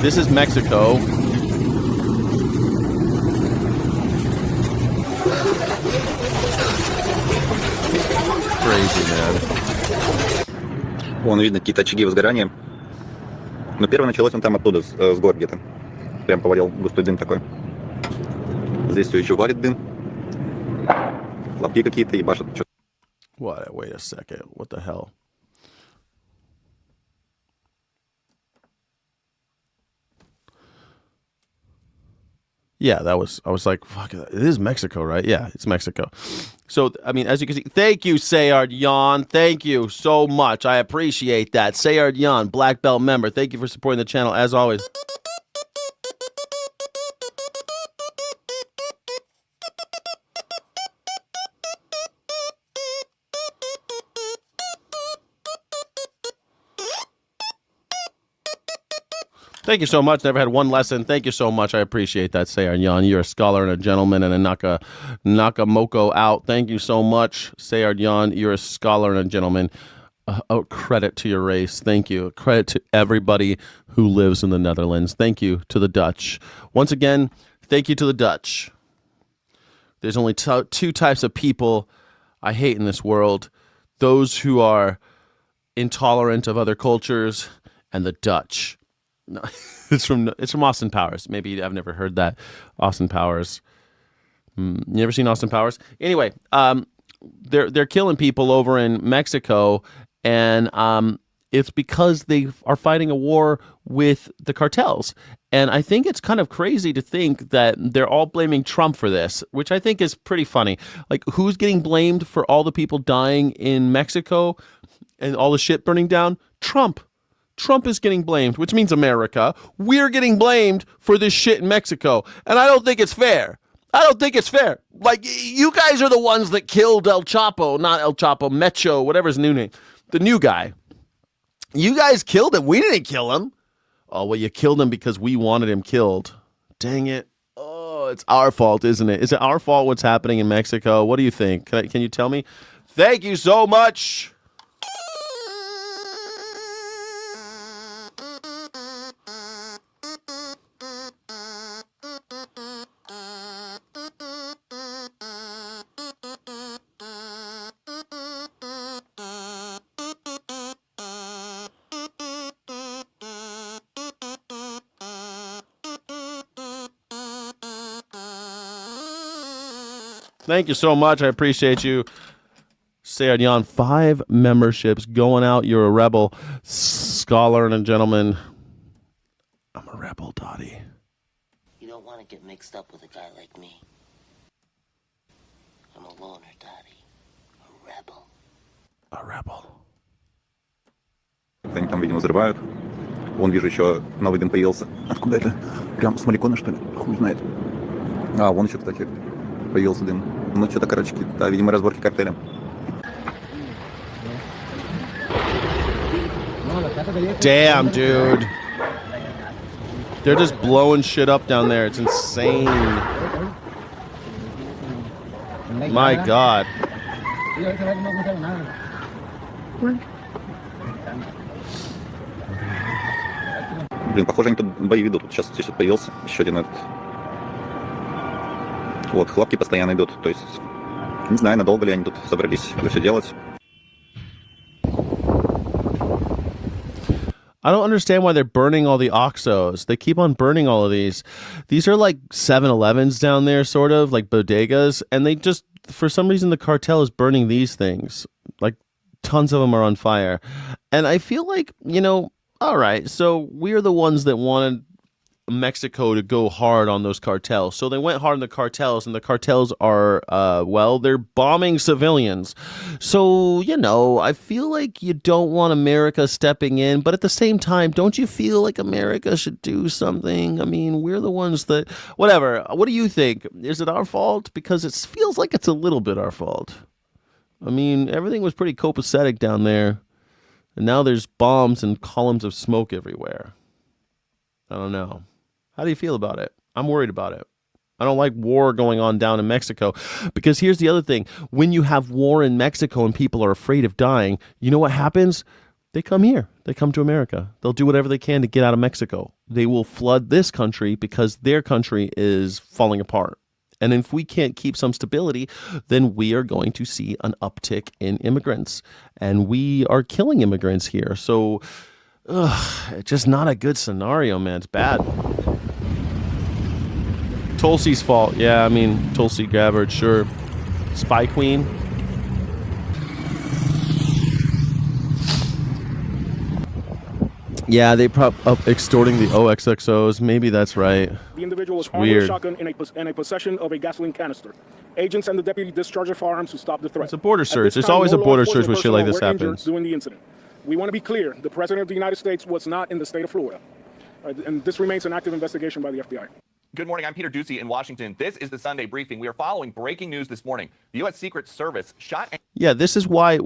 This is Mexico. Crazy, man.
Вон видно какие-то очаги возгорания. Но первое началось он там оттуда, с гор где-то. Прям повалил густой дым такой. Здесь все еще варит дым. Лапки какие-то ебашат.
What? Wait a second. What the hell? Yeah, I was like, fuck, it is Mexico, right? Yeah, it's Mexico. So, I mean, as you can see, thank you, Sayard Yan. Thank you so much. I appreciate that. Sayard Yan, Black Belt member. Thank you for supporting the channel, as always. Thank you so much. Never had one lesson. Thank you so much. I appreciate that, Sayar Yan. You're a scholar and a gentleman and a Nakamoko out. Thank you so much, Sayar Yan. You're a scholar and a gentleman. Credit to your race. Thank you. Credit to everybody who lives in the Netherlands. Thank you to the Dutch. Once again, thank you to the Dutch. There's only two types of people I hate in this world. Those who are intolerant of other cultures and the Dutch. No, it's from Austin Powers. Maybe I've never heard that. Austin Powers. You never seen Austin Powers? Anyway, they're killing people over in Mexico, and it's because they are fighting a war with the cartels. And I think it's kind of crazy to think that they're all blaming Trump for this, which I think is pretty funny. Like, who's getting blamed for all the people dying in Mexico? and all the shit burning down? Trump. Trump is getting blamed, which means America. We're getting blamed for this shit in Mexico. And I don't think it's fair. I don't think it's fair. Like, you guys are the ones that killed El Chapo, not El Chapo, Mecho, whatever his new name, the new guy. You guys killed him. We didn't kill him. Oh, well, you killed him because we wanted him killed. Dang it. Oh, it's our fault, isn't it? Is it our fault what's happening in Mexico? What do you think? Can you tell me? Thank you so much. Thank you so much. I appreciate you. Sayadyan, 5 memberships going out. You're a rebel. Scholar and a gentleman. I'm a rebel, Dottie.
You don't want to get mixed up with a guy like me. I'm a loner, Dottie. A rebel.
A rebel.
Они там, видимо, взрывают. Вон, вижу, еще новый дым появился. Откуда это? Прям с Марикона, что ли? Хуй знает. А, вон еще, кстати, появился дым. Ну, что-то, короче, да, видимо, разборки картеля.
Damn, dude. They're just blowing shit up down there. It's insane. My God.
Блин, похоже, они тут бои ведут. Тут сейчас здесь вот появился еще один этот. Вот, хлопки постоянно идут. То есть, не знаю, надолго ли они тут собрались это все делать.
I don't understand why they're burning all the Oxos. They keep on burning all of these. These are like 7-Elevens down there, sort of, like bodegas. And they just, for some reason, the cartel is burning these things. Like, tons of them are on fire. And I feel like, all right, so we're the ones that wanted Mexico to go hard on those cartels. So they went hard on the cartels, and the cartels are, they're bombing civilians. So, I feel like you don't want America stepping in, but at the same time, don't you feel like America should do something? I mean, we're the ones that, whatever. What do you think? Is it our fault? Because it feels like it's a little bit our fault. I mean, everything was pretty copacetic down there, and now there's bombs and columns of smoke everywhere. I don't know. How do you feel about it? I'm worried about it. I don't like war going on down in Mexico, because here's the other thing. When you have war in Mexico and people are afraid of dying, you know what happens? They come here. They come to America. They'll do whatever they can to get out of Mexico. They will flood this country because their country is falling apart. And if we can't keep some stability, then we are going to see an uptick in immigrants. And we are killing immigrants here. So, it's just not a good scenario, man. It's bad. Tulsi's fault. Yeah, I mean, Tulsi Gabbard, sure. Spy Queen. Yeah, they prop up extorting the OXXOs. Maybe that's right.
The individual was
It's
armed with a
weird.
shotgun in a possession of a gasoline canister. Agents and the deputy discharged their firearms to stop the threat.
It's a border
At
search.
this
There's
time,
always
no
a
law
border
enforcement
search when shit like this
personnel were injured
happens.
during the incident. We want to be clear: the president of the United States was not in the state of Florida, and this remains an active investigation by the FBI.
Good morning. I'm Peter Ducey in Washington. This is the Sunday briefing. We are following breaking news this morning. The U.S. Secret Service shot.
Yeah, this is why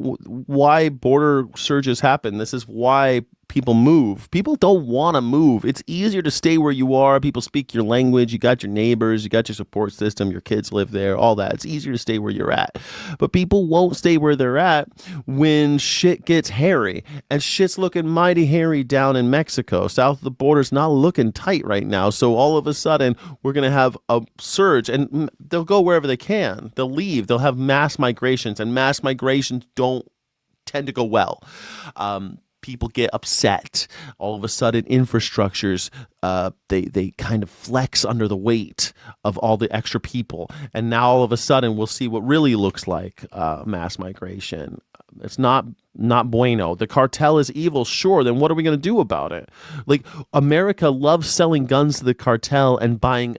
border surges happen. This is why people move. People don't want to move. It's easier to stay where you are. People speak your language. You got your neighbors. You got your support system. Your kids live there. All that. It's easier to stay where you're at. But people won't stay where they're at when shit gets hairy. And shit's looking mighty hairy down in Mexico. South of the border's not looking tight right now. So all of a sudden, we're going to have a surge. And they'll go wherever they can. They'll leave. They'll have mass migrations. And mass migrations don't tend to go well. People get upset. All of a sudden, infrastructures, they kind of flex under the weight of all the extra people. And now all of a sudden, we'll see what really looks like mass migration. It's not bueno. The cartel is evil, sure. Then what are we going to do about it? Like, America loves selling guns to the cartel and buying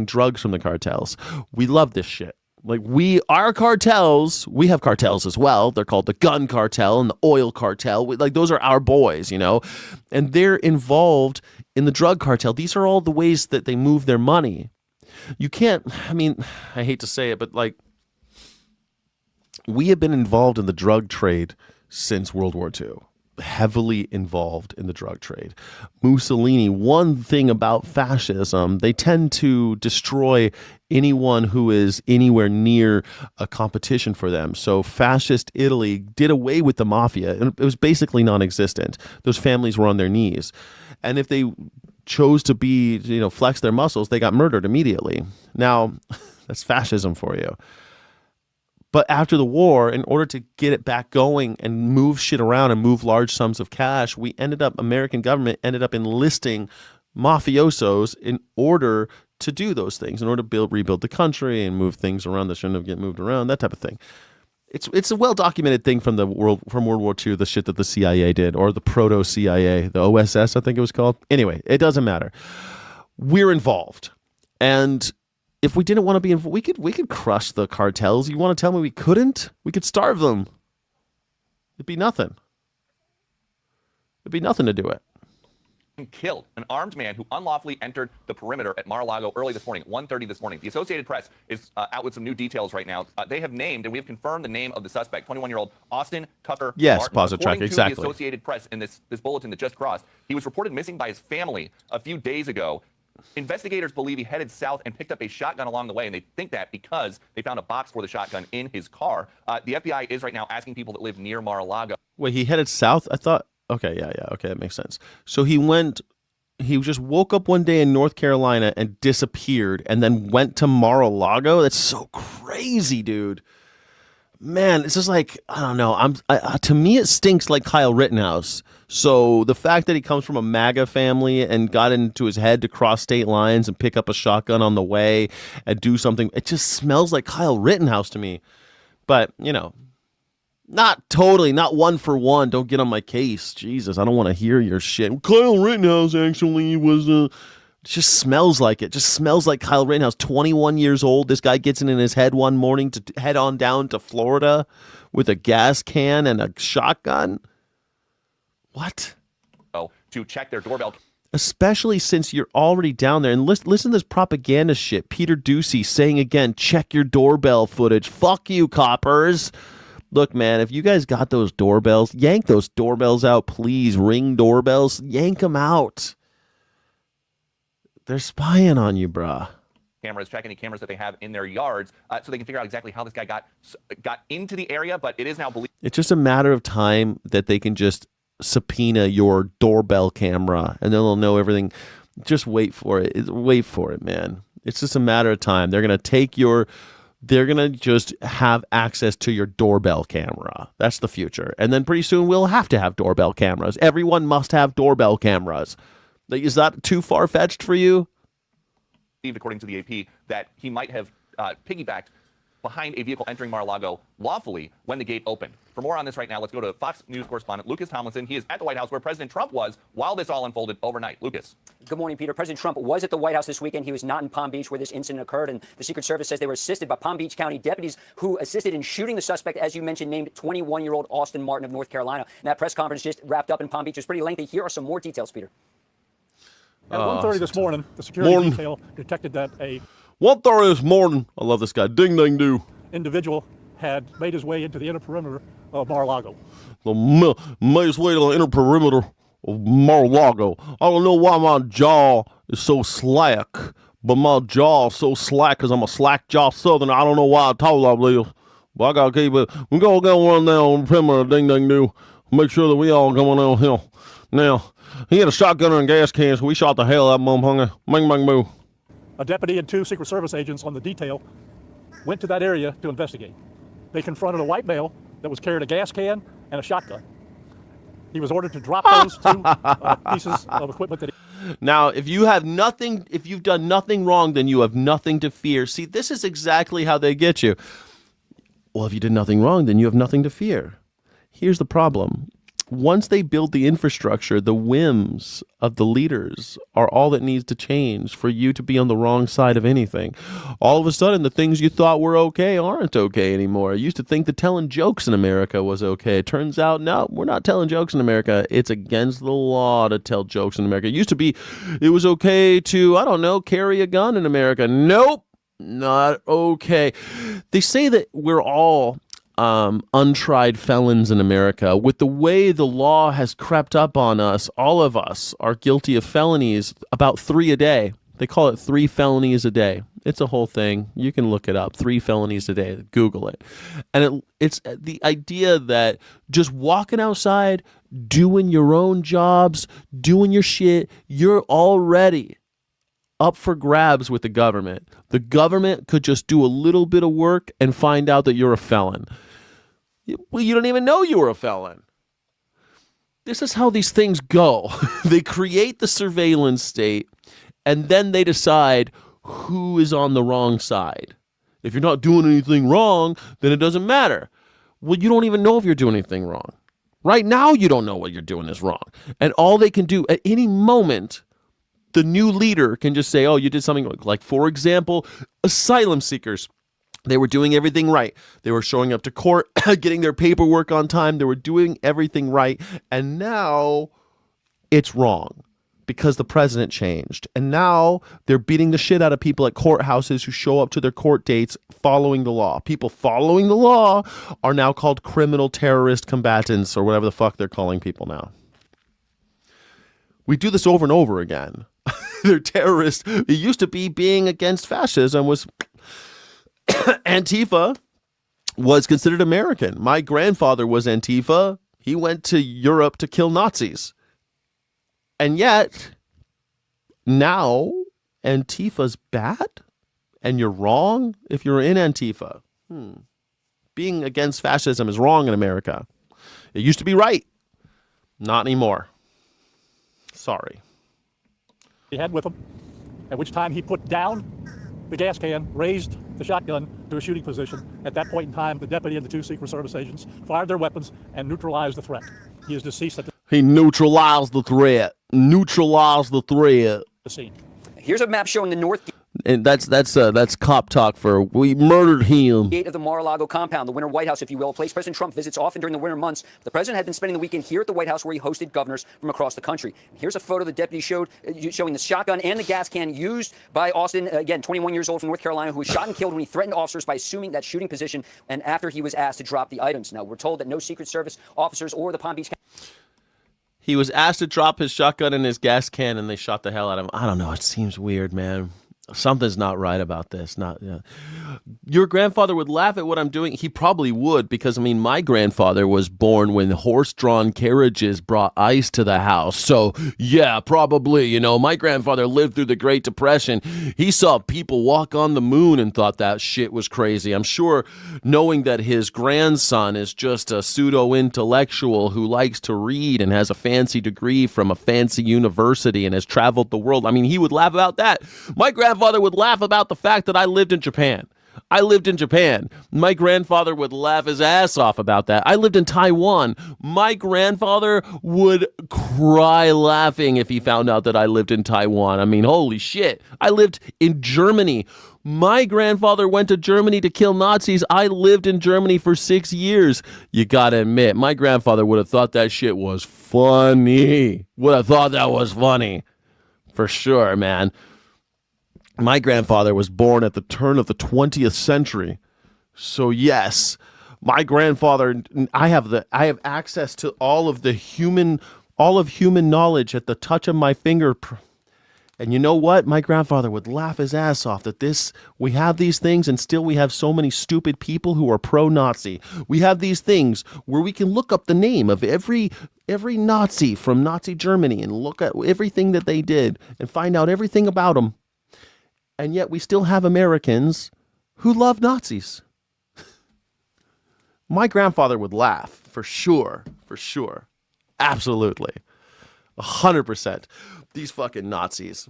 drugs from the cartels. We love this shit. Like our cartels, we have cartels as well. They're called the gun cartel and the oil cartel. Like those are our boys, and they're involved in the drug cartel. These are all the ways that they move their money. You can't, I hate to say it, but like we have been involved in the drug trade since World War II. Heavily involved in the drug trade. Mussolini, one thing about fascism, they tend to destroy anyone who is anywhere near a competition for them. So fascist Italy did away with the mafia, and it was basically non-existent. Those families were on their knees. And if they chose to be, flex their muscles, they got murdered immediately. Now, that's fascism for you. But after the war, in order to get it back going and move shit around and move large sums of cash, American government ended up enlisting mafiosos in order to do those things, in order to rebuild the country and move things around that shouldn't have get moved around, that type of thing. It's a well-documented thing from World War II, the shit that the CIA did, or the proto-CIA, the OSS, I think it was called. Anyway, it doesn't matter. We're involved. And if we didn't want to be involved, we could crush the cartels. You want to tell me we couldn't? We could starve them. It'd be nothing. It'd be nothing to do it.
Killed an armed man who unlawfully entered the perimeter at Mar-a-Lago early this morning, 1:30 this morning. The Associated Press is out with some new details right now. They have named, and we have confirmed the name of the suspect, 21-year-old Austin Tucker Martin.
According
to the Associated Press in this bulletin that just crossed, he was reported missing by his family a few days ago. Investigators believe he headed south and picked up a shotgun along the way, and they think that because they found a box for the shotgun in his car. The FBI is right now asking people that live near Mar-a-Lago.
Wait, he headed south? I thought, okay, yeah, okay, that makes sense. So he just woke up one day in North Carolina and disappeared and then went to Mar-a-Lago? That's so crazy, dude. Man, it's just like, I don't know. To me, it stinks like Kyle Rittenhouse. So the fact that he comes from a MAGA family and got into his head to cross state lines and pick up a shotgun on the way and do something, it just smells like Kyle Rittenhouse to me. But, not totally, not one for one. Don't get on my case. Jesus, I don't want to hear your shit. Kyle Rittenhouse actually was it just smells like it. Just smells like Kyle Rittenhouse, 21 years old. This guy gets it in his head one morning to head on down to Florida with a gas can and a shotgun. What?
To check their doorbell.
Especially since you're already down there. And listen to this propaganda shit. Peter Ducey saying again, check your doorbell footage. Fuck you, coppers. Look, man, if you guys got those doorbells, yank those doorbells out, please. Ring doorbells, yank them out. They're spying on you, brah.
Cameras, check any cameras that they have in their yards so they can figure out exactly how this guy got into the area, but it is now believed.
It's just a matter of time that they can just subpoena your doorbell camera and then they'll know everything. Just wait for it. Wait for it, man. It's just a matter of time. They're going to just have access to your doorbell camera. That's the future. And then pretty soon we'll have to have doorbell cameras. Everyone must have doorbell cameras. Is that too far-fetched for you?
According to the AP, that he might have piggybacked behind a vehicle entering Mar-a-Lago lawfully when the gate opened. For more on this right now, let's go to Fox News correspondent Lucas Tomlinson. He is at the White House where President Trump was while this all unfolded overnight. Lucas.
Good morning, Peter. President Trump was at the White House this weekend. He was not in Palm Beach where this incident occurred, and the Secret Service says they were assisted by Palm Beach County deputies who assisted in shooting the suspect, as you mentioned, named 21-year-old Austin Martin of North Carolina. And that press conference just wrapped up in Palm Beach. It was pretty lengthy. Here are some more details, Peter.
At 1:30 this morning, the security detail detected that a
1:30 this morning. I love this guy. Ding, ding, do.
Individual had made his way into the inner perimeter of Mar-a-Lago.
Made his way to the inner perimeter of Mar-a-Lago. I don't know why my jaw is so slack, but my jaw is so slack because I'm a slack jaw Southerner. I don't know why I talk like this, but I gotta keep it. We gotta go run down on the perimeter, ding, ding, do. Make sure that we all going downhill. Now, he had a shotgun and gas cans. So we shot the hell out of him, hunger. Bang, bang, boo.
A deputy and 2 Secret Service agents on the detail went to that area to investigate. They confronted a white male that was carrying a gas can and a shotgun. He was ordered to drop those 2 pieces of equipment that
Now, if you've done nothing wrong, then you have nothing to fear. See, this is exactly how they get you. Well, if you did nothing wrong, then you have nothing to fear. Here's the problem. once they build the infrastructure, the whims of the leaders are all that needs to change for you to be on the wrong side of anything. All of a sudden, the things you thought were okay aren't okay anymore. I used to think that telling jokes in America was okay. It turns out, no, we're not telling jokes in America. It's against the law to tell jokes in America. It used to be, it was okay to, I don't know, carry a gun in America. Nope, not okay. They say that we're all untried felons in America. With the way the law has crept up on us, all of us are guilty of felonies, about 3 a day. They call it 3 felonies a day. It's a whole thing. You can look it up. 3 felonies a day. Google it. And it's the idea that just walking outside, doing your own jobs, doing your shit, you're already up for grabs with the government. The government could just do a little bit of work and find out that you're a felon. Well, you don't even know you were a felon. This is how these things go. They create the surveillance state, and then they decide who is on the wrong side. If you're not doing anything wrong, then it doesn't matter. Well, you don't even know if you're doing anything wrong. Right now, you don't know what you're doing is wrong. And all they can do at any moment, the new leader can just say, oh, you did something wrong. Like, for example, asylum seekers. They were doing everything right. They were showing up to court, getting their paperwork on time. They were doing everything right. And now it's wrong because the president changed. And now they're beating the shit out of people at courthouses who show up to their court dates following the law. People following the law are now called criminal terrorist combatants or whatever the fuck they're calling people now. We do this over and over again. They're terrorists. It used to be being against fascism was... Antifa was considered American. My grandfather was Antifa. He went to Europe to kill Nazis. And yet, now Antifa's bad? And you're wrong if you're in Antifa. Being against fascism is wrong in America. It used to be right. Not anymore. Sorry.
He had with him, at which time he put down the gas can, raised the shotgun to a shooting position. At that point in time, the deputy and the 2 Secret Service agents fired their weapons and neutralized the threat. He is deceased at
He neutralized the threat. Neutralized the threat.
the scene.
Here's a map showing the north
And that's cop talk for we murdered him.
gate of the Mar-a-Lago compound, the winter White House, if you will, a place President Trump visits often during the winter months. The president had been spending the weekend here at the White House where he hosted governors from across the country. Here's a photo the deputy showed showing the shotgun and the gas can used by Austin, again, 21 years old from North Carolina, who was shot and killed when he threatened officers by assuming that shooting position and after he was asked to drop the items. Now, we're told that no Secret Service officers or the Palm Beach
He was asked to drop his shotgun and his gas can, and they shot the hell out of him. I don't know. It seems weird, man. Something's not right about this. Your grandfather would laugh at what I'm doing. He probably would, because, I mean, my grandfather was born when horse-drawn carriages brought ice to the house. So, yeah, probably, you know, my grandfather lived through the Great Depression. He saw people walk on the moon and thought that shit was crazy. I'm sure knowing that his grandson is just a pseudo-intellectual who likes to read and has a fancy degree from a fancy university and has traveled the world. I mean, he would laugh about that. My grandfather would laugh about the fact that I lived in Japan. My grandfather would laugh his ass off about that. I lived in Taiwan. My grandfather would cry laughing if he found out that I lived in Taiwan. I mean, holy shit. I lived in Germany. My grandfather went to Germany to kill Nazis. I lived in Germany for 6 years. You gotta admit, my grandfather would have thought that shit was funny. Would have thought that was funny. For sure, man. My grandfather was born at the turn of the 20th century. So yes, my grandfather, I have access to all of human knowledge at the touch of my finger. And you know what? My grandfather would laugh his ass off that we have these things and still we have so many stupid people who are pro-Nazi. We have these things where we can look up the name of every Nazi from Nazi Germany and look at everything that they did and find out everything about them. And yet we still have Americans who love Nazis. My grandfather would laugh, for sure. Absolutely. 100%. These fucking Nazis.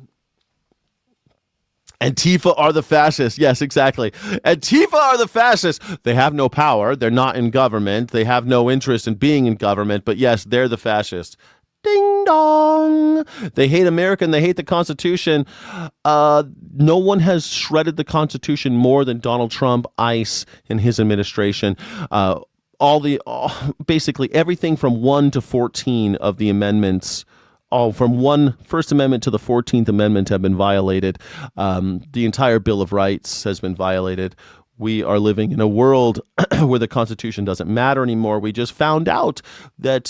Antifa are the fascists. Yes, exactly. Antifa are the fascists. They have no power. They're not in government. They have no interest in being in government. But yes, they're the fascists. Ding dong. They hate America and they hate the Constitution. No one has shredded the Constitution more than Donald Trump, ICE, and his administration. Basically everything from 1 to 14 of the amendments, from First Amendment to the 14th Amendment, have been violated. The entire Bill of Rights has been violated. We are living in a world where the Constitution doesn't matter anymore. We just found out that,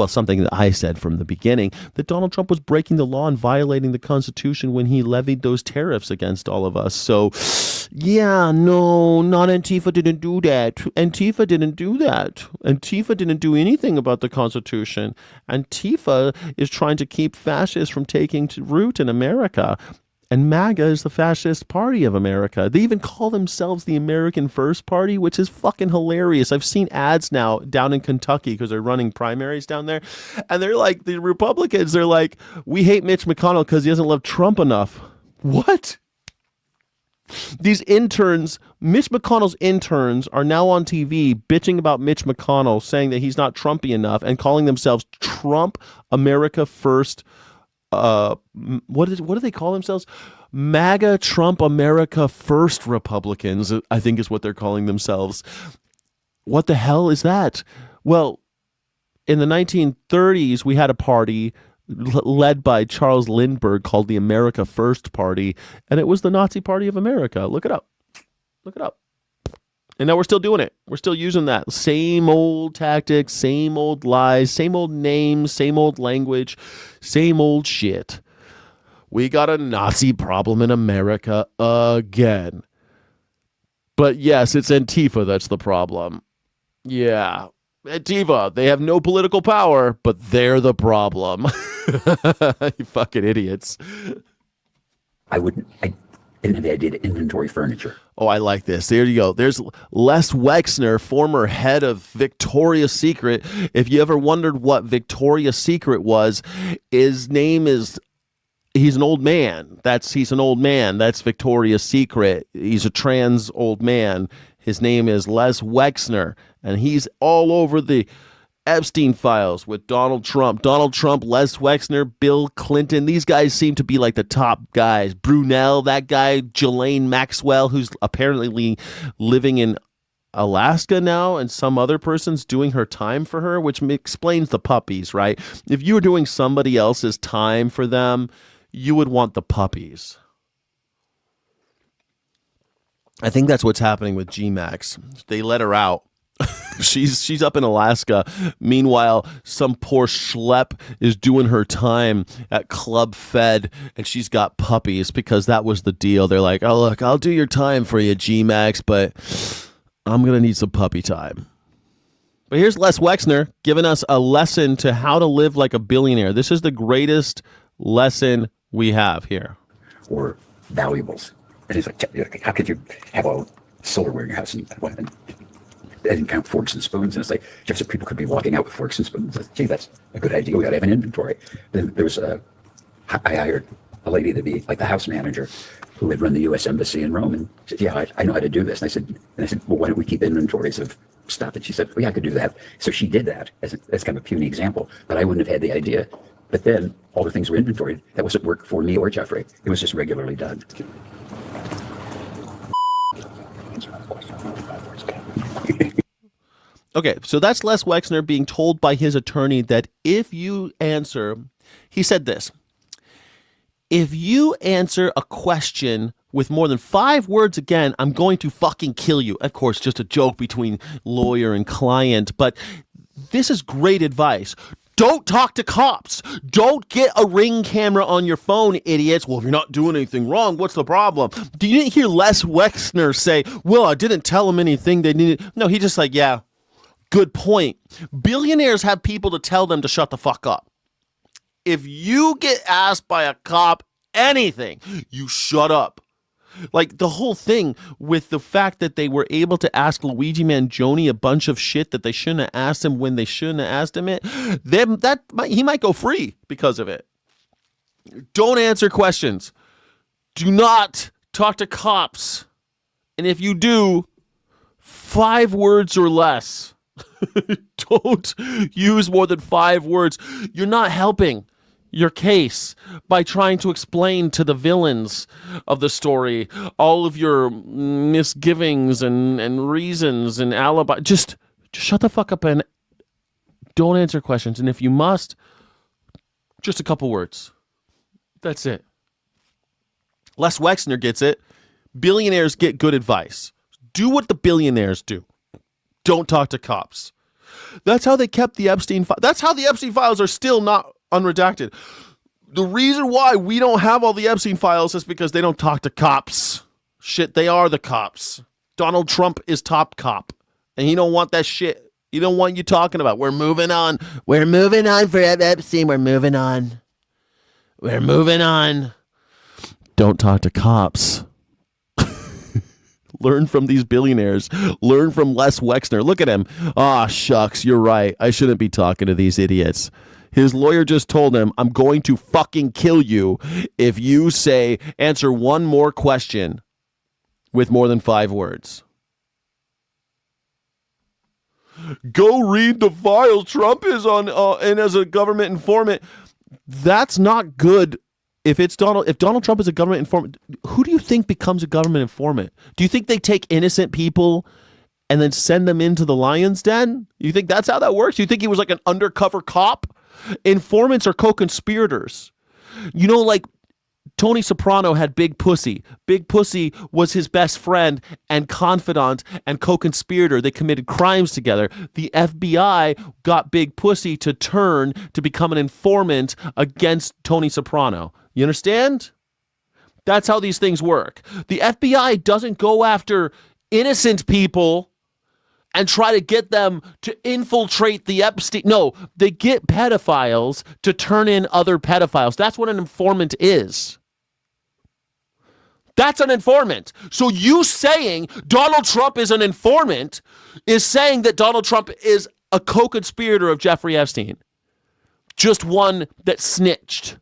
something that I said from the beginning, that Donald Trump was breaking the law and violating the Constitution when he levied those tariffs against all of us. So, yeah, no, not Antifa didn't do that. Antifa didn't do that. Antifa didn't do anything about the Constitution. Antifa is trying to keep fascists from taking root in America. And MAGA is the fascist party of America. They even call themselves the American First Party, which is fucking hilarious. I've seen ads now down in Kentucky because they're running primaries down there. And they're like, the Republicans, they're like, we hate Mitch McConnell because he doesn't love Trump enough. What? These interns, Mitch McConnell's interns, are now on TV bitching about Mitch McConnell, saying that he's not Trumpy enough and calling themselves Trump America First. What do they call themselves? MAGA Trump America First Republicans, I think is what they're calling themselves. What the hell is that? Well, in the 1930s, we had a party led by Charles Lindbergh called the America First Party, and it was the Nazi Party of America. Look it up. Look it up. And now we're still doing it. We're still using that. Same old tactics, same old lies, same old names, same old language, same old shit. We got a Nazi problem in America again. But yes, it's Antifa that's the problem. Yeah. Antifa, they have no political power, but they're the problem. You fucking idiots.
I didn't have the idea to inventory furniture.
Oh, I like this. There you go. There's Les Wexner, former head of Victoria's Secret. If you ever wondered what Victoria's Secret was, his name is, he's an old man. He's an old man. That's Victoria's Secret. He's a trans old man. His name is Les Wexner, and he's all over the Epstein files with Donald Trump. Donald Trump, Les Wexner, Bill Clinton. These guys seem to be like the top guys. Brunel, that guy, Ghislaine Maxwell, who's apparently living in Alaska now, and some other person's doing her time for her, which explains the puppies, right? If you were doing somebody else's time for them, you would want the puppies. I think that's what's happening with G-Max. They let her out. She's up in Alaska. Meanwhile, some poor schlep is doing her time at Club Fed, and she's got puppies because that was the deal. They're like, oh, look, I'll do your time for you, G-Max, but I'm going to need some puppy time. But here's Les Wexner giving us a lesson to how to live like a billionaire. This is the greatest lesson we have here.
Or valuables. And he's like, how could you have all silverware in your house and didn't count forks and spoons? And it's like, just so people could be walking out with forks and spoons. Gee, that's a good idea. We got to have an inventory. Then there was I hired a lady to be like the house manager who had run the U.S. Embassy in Rome, and said, yeah, I know how to do this. And I said, well, why don't we keep inventories of stuff? And she said, well, yeah, I could do that. So she did that as kind of a puny example, but I wouldn't have had the idea. But then all the things were inventoried. That wasn't work for me or Jeffrey. It was just regularly done.
Okay, so that's Les Wexner being told by his attorney that if you answer, he said this, if you answer a question with more than 5 words again, I'm going to fucking kill you. Of course, just a joke between lawyer and client, but this is great advice. Don't talk to cops. Don't get a Ring camera on your phone, idiots. Well, if you're not doing anything wrong, what's the problem? You didn't hear Les Wexner say, well, I didn't tell them anything they needed. No, he just like, yeah, good point. Billionaires have people to tell them to shut the fuck up. If you get asked by a cop anything, you shut up. Like the whole thing with the fact that they were able to ask Luigi Mangione a bunch of shit that they shouldn't have asked him when they shouldn't have asked him it, he might go free because of it. Don't answer questions. Do not talk to cops. And if you do, 5 words or less. Don't use more than 5 words. You're not helping your case by trying to explain to the villains of the story all of your misgivings and reasons and alibi. Just shut the fuck up and don't answer questions. And if you must, just a couple words. That's it. Les Wexner gets it. Billionaires get good advice. Do what the billionaires do. Don't talk to cops. That's how they kept the Epstein files. That's how the Epstein files are still not unredacted. The reason why we don't have all the Epstein files is because they don't talk to cops. Shit, they are the cops. Donald Trump is top cop. And he don't want that shit. He don't want you talking about. We're moving on. We're moving on for Epstein. We're moving on. We're moving on. Don't talk to cops. Learn from these billionaires. Learn from Les Wexner. Look at him. Ah, shucks, you're right. I shouldn't be talking to these idiots. His lawyer just told him, I'm going to fucking kill you if you answer one more question with more than 5 words. Go read the file. Trump is on and as a government informant. That's not good. If Donald Trump is a government informant, who do you think becomes a government informant? Do you think they take innocent people and then send them into the lion's den? You think that's how that works? You think he was like an undercover cop? Informants are co-conspirators. You know, like Tony Soprano had Big Pussy. Big Pussy was his best friend and confidant and co-conspirator. They committed crimes together. The FBI got Big Pussy to turn to become an informant against Tony Soprano. You understand? That's how these things work. The FBI doesn't go after innocent people and try to get them to infiltrate the Epstein. No, they get pedophiles to turn in other pedophiles. That's what an informant is. That's an informant. So you saying Donald Trump is an informant is saying that Donald Trump is a co-conspirator of Jeffrey Epstein. Just one that snitched.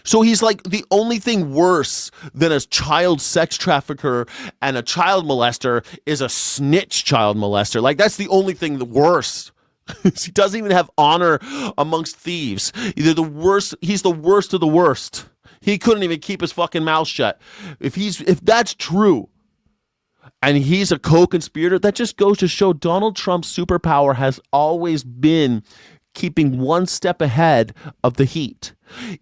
So he's like the only thing worse than a child sex trafficker and a child molester is a snitch child molester. Like that's the only thing worse. He doesn't even have honor amongst thieves. He's the worst of the worst. He couldn't even keep his fucking mouth shut. If that's true, and he's a co-conspirator, that just goes to show Donald Trump's superpower has always been keeping one step ahead of the heat.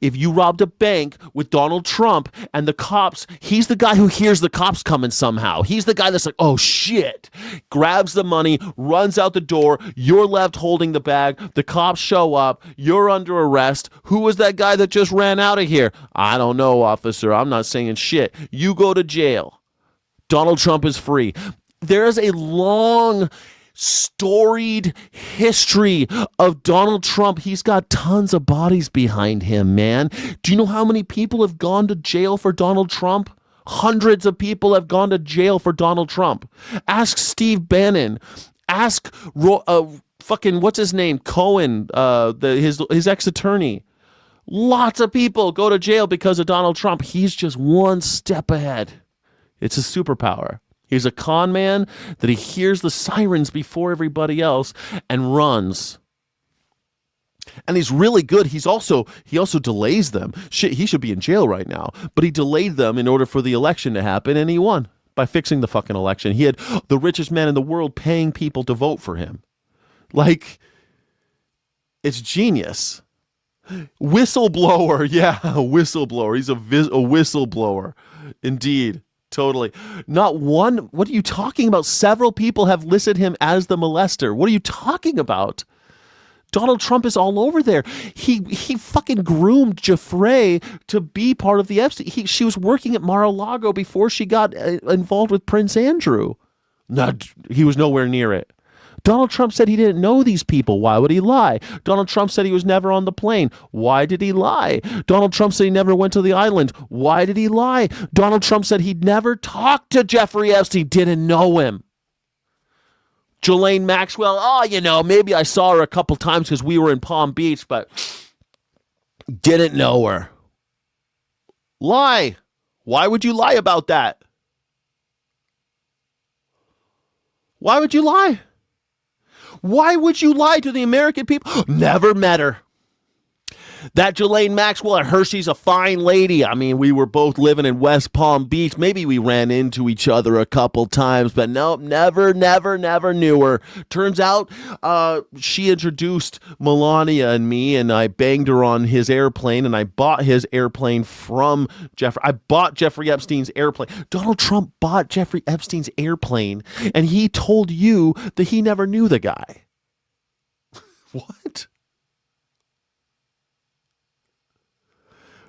If you robbed a bank with Donald Trump and the cops, he's the guy who hears the cops coming somehow. He's the guy that's like, oh shit, grabs the money, runs out the door. You're left holding the bag. The cops show up. You're under arrest. Who was that guy that just ran out of here? I don't know, officer. I'm not saying shit. You go to jail. Donald Trump is free. There is a long storied history of Donald Trump. He's got tons of bodies behind him, man. Do you know how many people have gone to jail for Donald Trump? Hundreds of people have gone to jail for Donald Trump. Ask Steve Bannon. Ask fucking what's his name? Cohen, his ex-attorney. Lots of people go to jail because of Donald Trump. He's just one step ahead. It's a superpower. He's a con man that he hears the sirens before everybody else and runs. And he's really good. He also delays them. Shit, he should be in jail right now. But he delayed them in order for the election to happen, and he won by fixing the fucking election. He had the richest man in the world paying people to vote for him. Like, it's genius. Whistleblower, yeah, a whistleblower. He's a whistleblower, indeed. Totally. Not one. What are you talking about? Several people have listed him as the molester. What are you talking about? Donald Trump is all over there. He fucking groomed Jeffrey to be part of the Epstein. She was working at Mar-a-Lago before she got involved with Prince Andrew. No, he was nowhere near it. Donald Trump said he didn't know these people. Why would he lie? Donald Trump said he was never on the plane. Why did he lie? Donald Trump said he never went to the island. Why did he lie? Donald Trump said he'd never talked to Jeffrey Epstein, didn't know him. Ghislaine Maxwell, maybe I saw her a couple times because we were in Palm Beach, but didn't know her. Lie. Why would you lie about that? Why would you lie? Why would you lie to the American people? Never met her. That Ghislaine Maxwell at Hershey's a fine lady. I mean, we were both living in West Palm Beach. Maybe we ran into each other a couple times, but nope, never knew her. Turns out she introduced Melania and me, and I banged her on his airplane, and I bought his airplane from Jeffrey. I bought Jeffrey Epstein's airplane. Donald Trump bought Jeffrey Epstein's airplane, and he told you that he never knew the guy. What?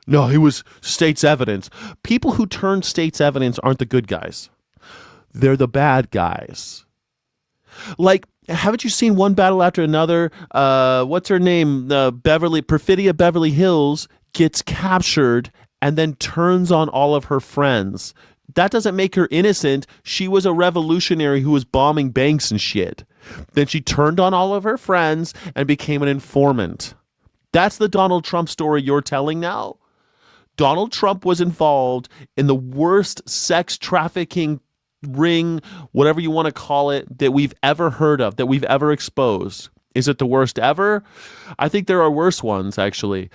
No, he was state's evidence. People who turn state's evidence aren't the good guys. They're the bad guys. Like, haven't you seen One Battle After Another? What's her name? Perfidia Beverly Hills gets captured and then turns on all of her friends. That doesn't make her innocent. She was a revolutionary who was bombing banks and shit. Then she turned on all of her friends and became an informant. That's the Donald Trump story you're telling now? Donald Trump was involved in the worst sex trafficking ring, whatever you want to call it, that we've ever heard of, that we've ever exposed. Is it the worst ever? I think there are worse ones, actually.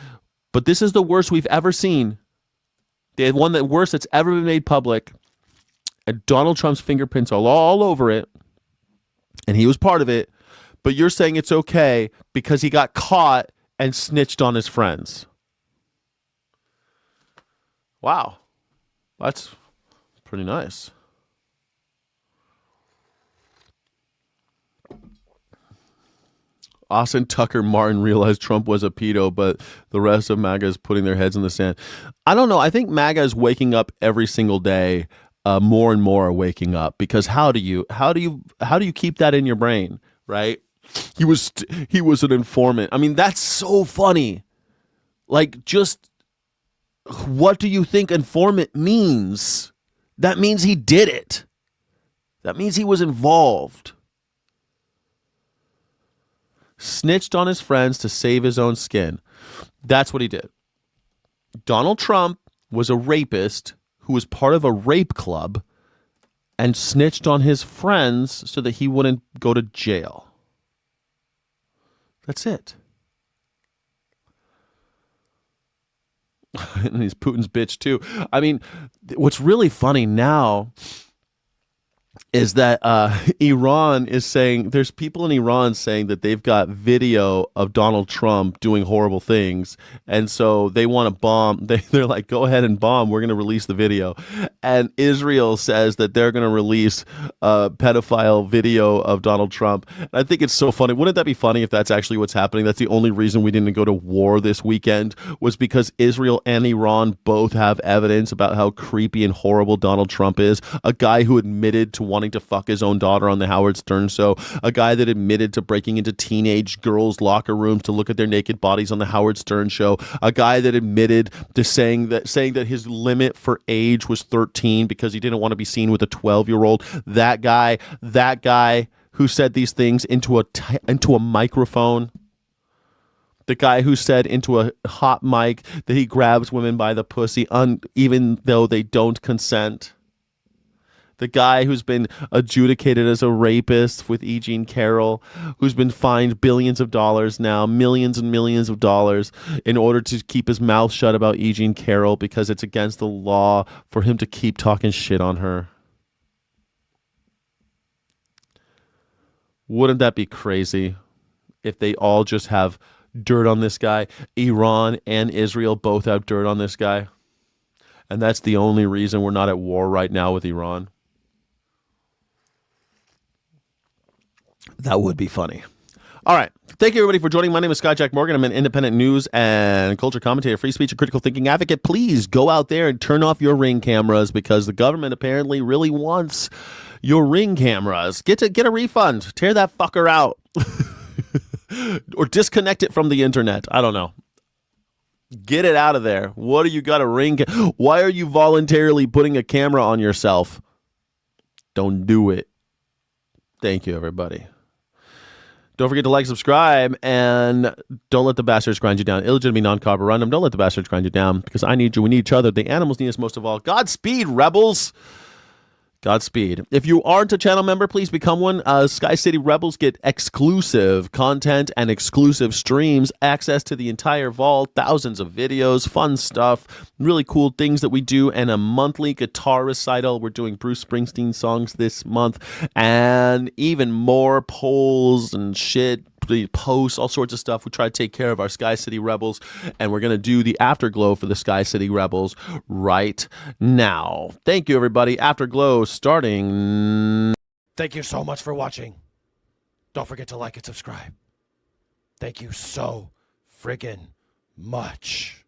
But this is the worst we've ever seen. The one that worst that's ever been made public. And Donald Trump's fingerprints are all over it. And he was part of it. But you're saying it's okay because he got caught and snitched on his friends. Wow, that's pretty nice. Austin Tucker Martin realized Trump was a pedo, but the rest of MAGA is putting their heads in the sand. I don't know. I think MAGA is waking up every single day. More and more are waking up, because how do you keep that in your brain, right? He was an informant. I mean, that's so funny. Like, just. What do you think informant means? That means he did it. That means he was involved. Snitched on his friends to save his own skin. That's what he did. Donald Trump was a rapist who was part of a rape club and snitched on his friends so that he wouldn't go to jail. That's it. And he's Putin's bitch too. I mean, what's really funny now is that Iran is saying, there's people in Iran saying that they've got video of Donald Trump doing horrible things. And so they want to bomb. They're like, go ahead and bomb. We're going to release the video. And Israel says that they're going to release a pedophile video of Donald Trump. And I think it's so funny. Wouldn't that be funny if that's actually what's happening? That's the only reason we didn't go to war this weekend, was because Israel and Iran both have evidence about how creepy and horrible Donald Trump is. A guy who admitted to wanting to fuck his own daughter on the Howard Stern show, a guy that admitted to breaking into teenage girls' locker rooms to look at their naked bodies on the Howard Stern show, a guy that admitted to saying that his limit for age was 13 because he didn't want to be seen with a 12-year-old. That guy who said these things into a microphone. The guy who said into a hot mic that he grabs women by the pussy even though they don't consent. The guy who's been adjudicated as a rapist with E. Jean Carroll, who's been fined billions of dollars now, millions and millions of dollars, in order to keep his mouth shut about E. Jean Carroll because it's against the law for him to keep talking shit on her. Wouldn't that be crazy if they all just have dirt on this guy? Iran and Israel both have dirt on this guy. And that's the only reason we're not at war right now with Iran. That would be funny. All right. Thank you, everybody, for joining. My name is Scott Jack Morgan. I'm an independent news and culture commentator, free speech and critical thinking advocate. Please go out there and turn off your Ring cameras, because the government apparently really wants your Ring cameras. Get a refund. Tear that fucker out. Or disconnect it from the internet. I don't know. Get it out of there. What do you got a Ring? Why are you voluntarily putting a camera on yourself? Don't do it. Thank you, everybody. Don't forget to like, subscribe, and don't let the bastards grind you down. Illegitimate non-carborundum. Don't let the bastards grind you down, because I need you. We need each other. The animals need us most of all. Godspeed, rebels. Godspeed. If you aren't a channel member, please become one. Sky City Rebels get exclusive content and exclusive streams, access to the entire vault, thousands of videos, fun stuff, really cool things that we do, and a monthly guitar recital. We're doing Bruce Springsteen songs this month, and even more polls and shit, posts, all sorts of stuff. We try to take care of our Sky City Rebels, and we're going to do the Afterglow for the Sky City Rebels right now. Thank you, everybody. Afterglow starting.
Thank you so much for watching. Don't forget to like and subscribe. Thank you so friggin' much.